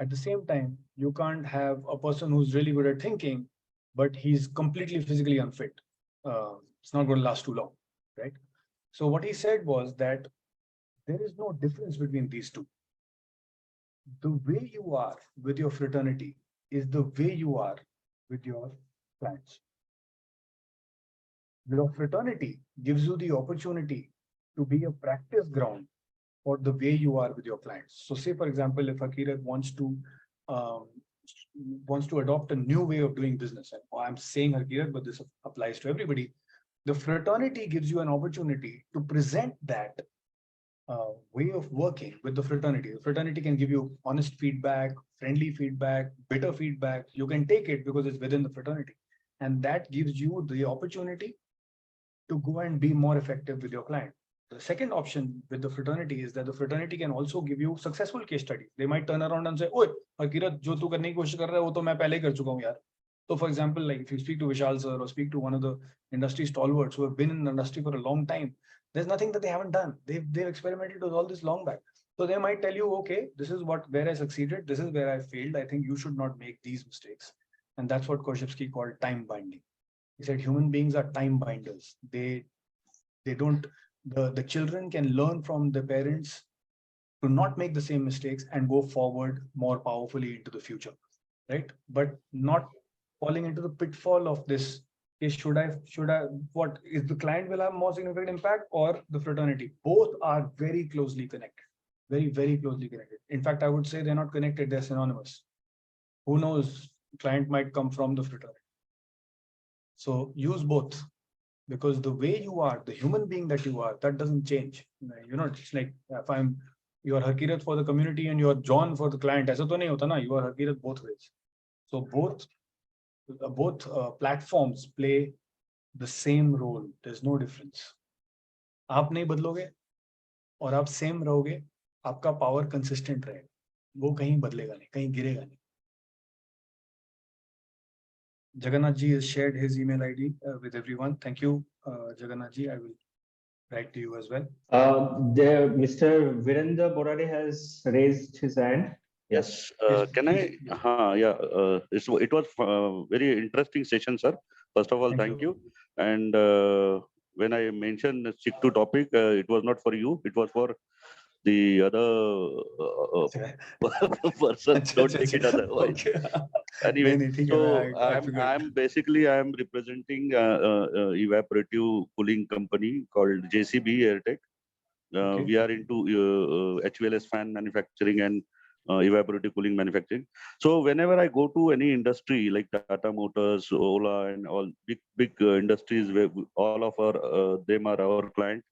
At the same time, you can't have a person who's really good at thinking, but he's completely physically unfit. It's not going to last too long, right? So what he said was that there is no difference between these two. The way you are with your fraternity is the way you are with your clients. Your fraternity gives you the opportunity to be a practice ground for the way you are with your clients. So say, for example, if Hakirat wants to adopt a new way of doing business, and I'm saying Hakirat, but this applies to everybody, the fraternity gives you an opportunity to present that way of working with the fraternity. The fraternity can give you honest feedback, friendly feedback, bitter feedback. You can take it because it's within the fraternity. And that gives you the opportunity to go and be more effective with your client. The second option with the fraternity is that the fraternity can also give you successful case studies. They might turn around and say, "Oh, Hakirat, jo tu karne ki koshish kar raha hai, wo to main pehle kar chuka hu yaar." So, for example, like if you speak to Vishal sir or speak to one of the industry stalwarts who have been in the industry for a long time, there's nothing that they haven't done. They've experimented with all this long back. So they might tell you, okay, this is where I succeeded, this is where I failed. I think you should not make these mistakes. And that's what Korzybski called time binding. He said human beings are time binders. They don't, the children can learn from the parents to not make the same mistakes and go forward more powerfully into the future, right? But not falling into the pitfall of this. Should I, what is the client will have more significant impact or the fraternity? Both are very closely connected, very, very closely connected. In fact, I would say they're not connected, they're synonymous. Who knows, client might come from the fraternity. So use both, because the way you are, the human being that you are, that doesn't change. You know, it's like if you are Hakirat for the community and you are John for the client, aisa to nahi hota na, you are Hakirat both ways. So both platforms play the same role. There's no difference. आप नहीं बदलोगे और आप same रहोगे, आपका power consistent रहेगा, वो कहीं बदलेगा नहीं, कहीं गिरेगा नहीं. Jagannath ji has shared his email ID with everyone. Thank you, Jagannath ji. I will write to you as well. Mr. Virendra Borade has raised his hand. Yes, Yes, can I? please. Yeah, it was very interesting session, sir. First of all, Thank thank you. And when I mentioned stick to topic, it was not for you. It was for the other person. Don't take it otherwise. Okay. Anyway, नहीं, ठीक है, so I figured. I'm representing evaporative cooling company called JCB Airtech. Okay. We are into HVLS fan manufacturing and evaporative cooling manufacturing. So whenever I go to any industry like Tata Motors, Ola, and all big industries, where all of them are our client,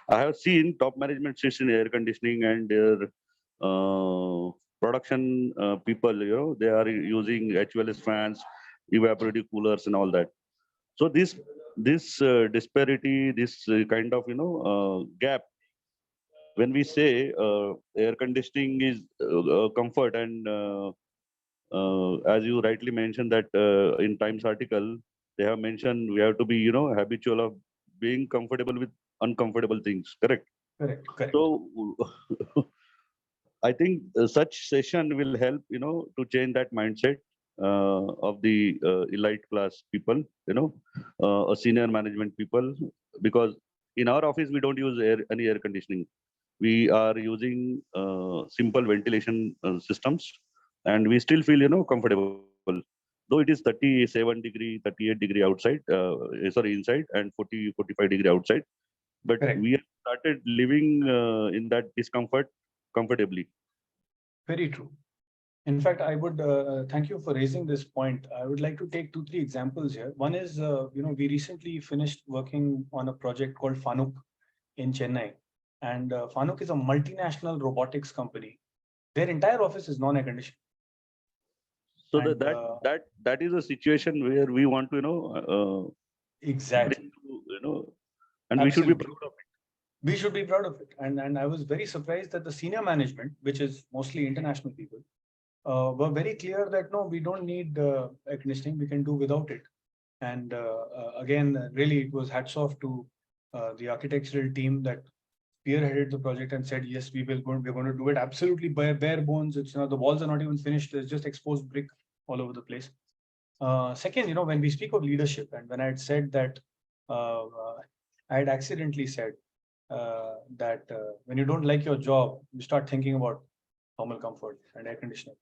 I have seen top management sits in air conditioning and their production people. They are using HVLS fans, evaporative coolers, and all that. So this disparity, this kind of gap. When we say air conditioning is comfort, and as you rightly mentioned that in Times article, they have mentioned we have to be habitual of being comfortable with uncomfortable things. Correct. Correct. So I think such session will help to change that mindset. of the elite class people, a senior management people, because in our office we don't use any air conditioning. We are using simple ventilation systems, and we still feel comfortable. Though it is 37 degree, 38 degree outside, inside, and 40-45 degree outside, but Correct. we have started living in that discomfort comfortably. Very true. In fact, I would thank you for raising this point. I would like to take 2-3 examples here. One is, we recently finished working on a project called Fanuc in Chennai. And Fanuc is a multinational robotics company. Their entire office is non-air conditioned. So And, that is a situation where we want to exactly. and we should be Absolutely. proud of it. We should be proud of it. And I was very surprised that the senior management, which is mostly international people, were very clear that no, we don't need air conditioning, we can do without it. And again, really, it was hats off to the architectural team that spearheaded the project and said, yes, we're going to do it absolutely bare bones. It's the walls are not even finished. There's just exposed brick all over the place. Second, when we speak of leadership, and when I had said that, I had accidentally said that when you don't like your job, you start thinking about thermal comfort and air conditioning.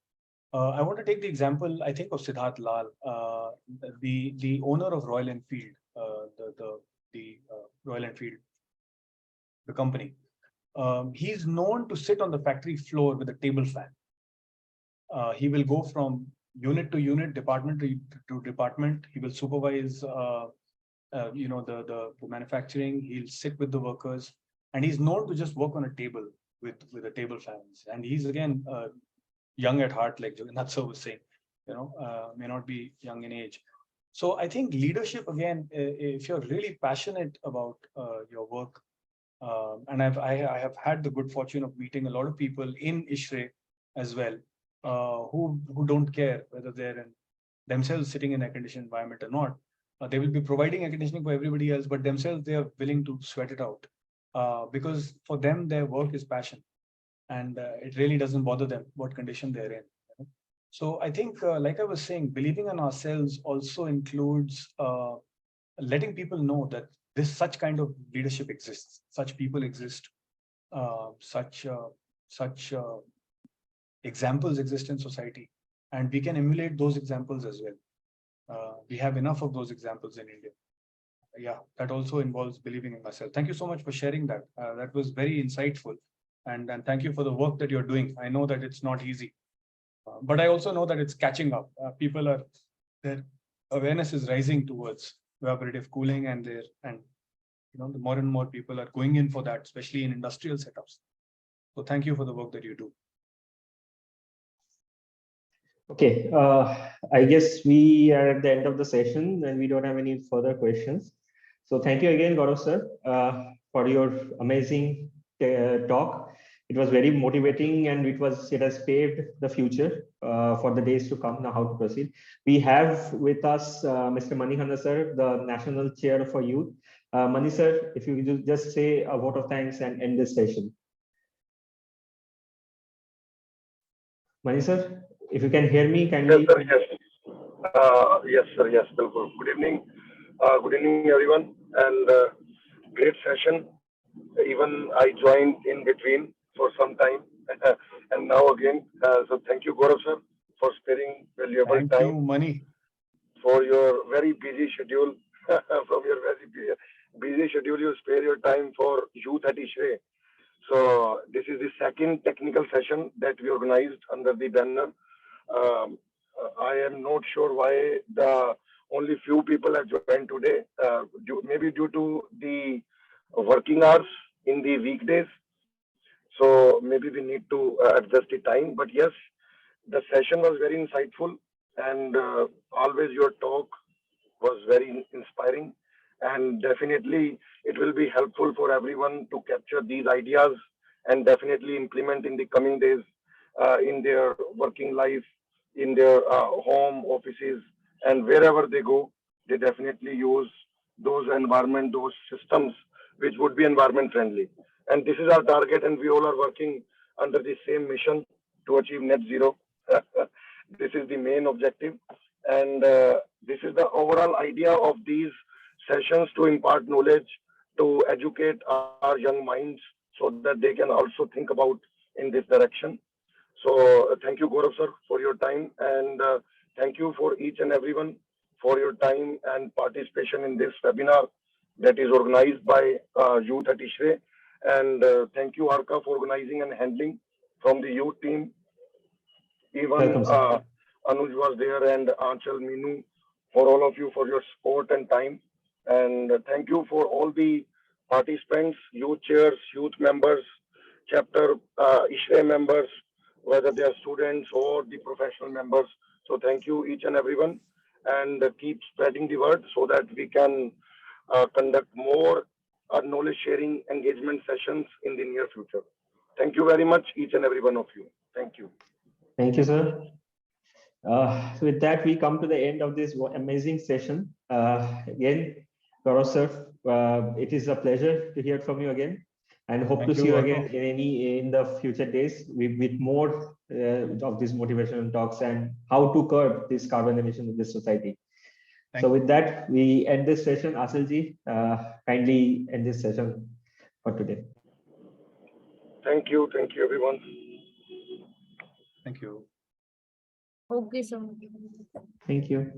I want to take the example, I think, of Siddharth Lal, the owner of Royal Enfield, the Royal Enfield, the company. He's known to sit on the factory floor with a table fan. He will go from unit to unit, department to department. He will supervise, the manufacturing. He'll sit with the workers, and he's known to just work on a table with the table fans. And he's again young at heart, like Jagannath sir was saying. May not be young in age. So I think leadership, again, if you're really passionate about your work, and I have had the good fortune of meeting a lot of people in ISHRE as well, who don't care whether they're themselves sitting in an air-conditioned environment or not. They will be providing air conditioning for everybody else, but themselves, they are willing to sweat it out because for them, their work is passion, and it really doesn't bother them what condition they're in. So I think, like I was saying, believing in ourselves also includes letting people know that such kind of leadership exists, such people exist, such examples exist in society, and we can emulate those examples as well. We have enough of those examples in India. Yeah, that also involves believing in myself. Thank you so much for sharing that. That was very insightful, and thank you for the work that you're doing. I know that it's not easy, but I also know that it's catching up. Their awareness is rising towards evaporative cooling, and the more and more people are going in for that, especially in industrial setups. So thank you for the work that you do. Okay, I guess we are at the end of the session and we don't have any further questions. So thank you again, Gaurav sir, for your amazing talk. It was very motivating, and it has paved the future for the days to come, now how to proceed. We have with us Mr. Manikanda sir, the National Chair for Youth. Mani sir, if you could just say a vote of thanks and end this session. Mani sir, if you can hear me, kindly. Yes, sir, yes. Yes, sir, yes. Good evening. Good evening, everyone. And great session. Even I joined in between for some time. And now again, so thank you, Gaurav sir, for sparing valuable time. Thank you, Mani. For your very busy schedule. From your very busy schedule, you spare your time for youth at ISHRE. So this is the second technical session that we organized under the banner. I am not sure why the only few people have joined today. Maybe due to the working hours in the weekdays. So maybe we need to adjust the time. But yes, the session was very insightful, and always your talk was very inspiring. And definitely it will be helpful for everyone to capture these ideas and definitely implement in the coming days in their working life, in their home offices, and wherever they go. They definitely use those systems which would be environment friendly. And this is our target, and we all are working under the same mission to achieve net zero. This is the main objective. And this is the overall idea of these sessions, to impart knowledge, to educate our young minds so that they can also think about in this direction. So thank you, Gaurav sir, for your time, and thank you for each and everyone for your time and participation in this webinar that is organized by Youth at ISHRE. And thank you, Arka, for organizing and handling from the youth team. Even Welcome, sir. Anuj was there, and Anchal, Minu, for all of you for your support and time. And thank you for all the participants, youth chairs, youth members, chapter ISHRE members, whether they are students or the professional members. So thank you each and everyone, and keep spreading the word so that we can conduct more knowledge sharing engagement sessions in the near future. Thank you very much, each and every one of you. Thank you. Thank you, sir. With that, we come to the end of this amazing session. Again, Gaurav sir, it is a pleasure to hear from you again, and hope Thank to see you, you Gaurav. again in the future days with more of these motivational talks and how to curb this carbon emission in this society. So with that, we end this session. Asalji, kindly end this session for today. Thank you everyone. Thank you. Okay, sir. Thank you.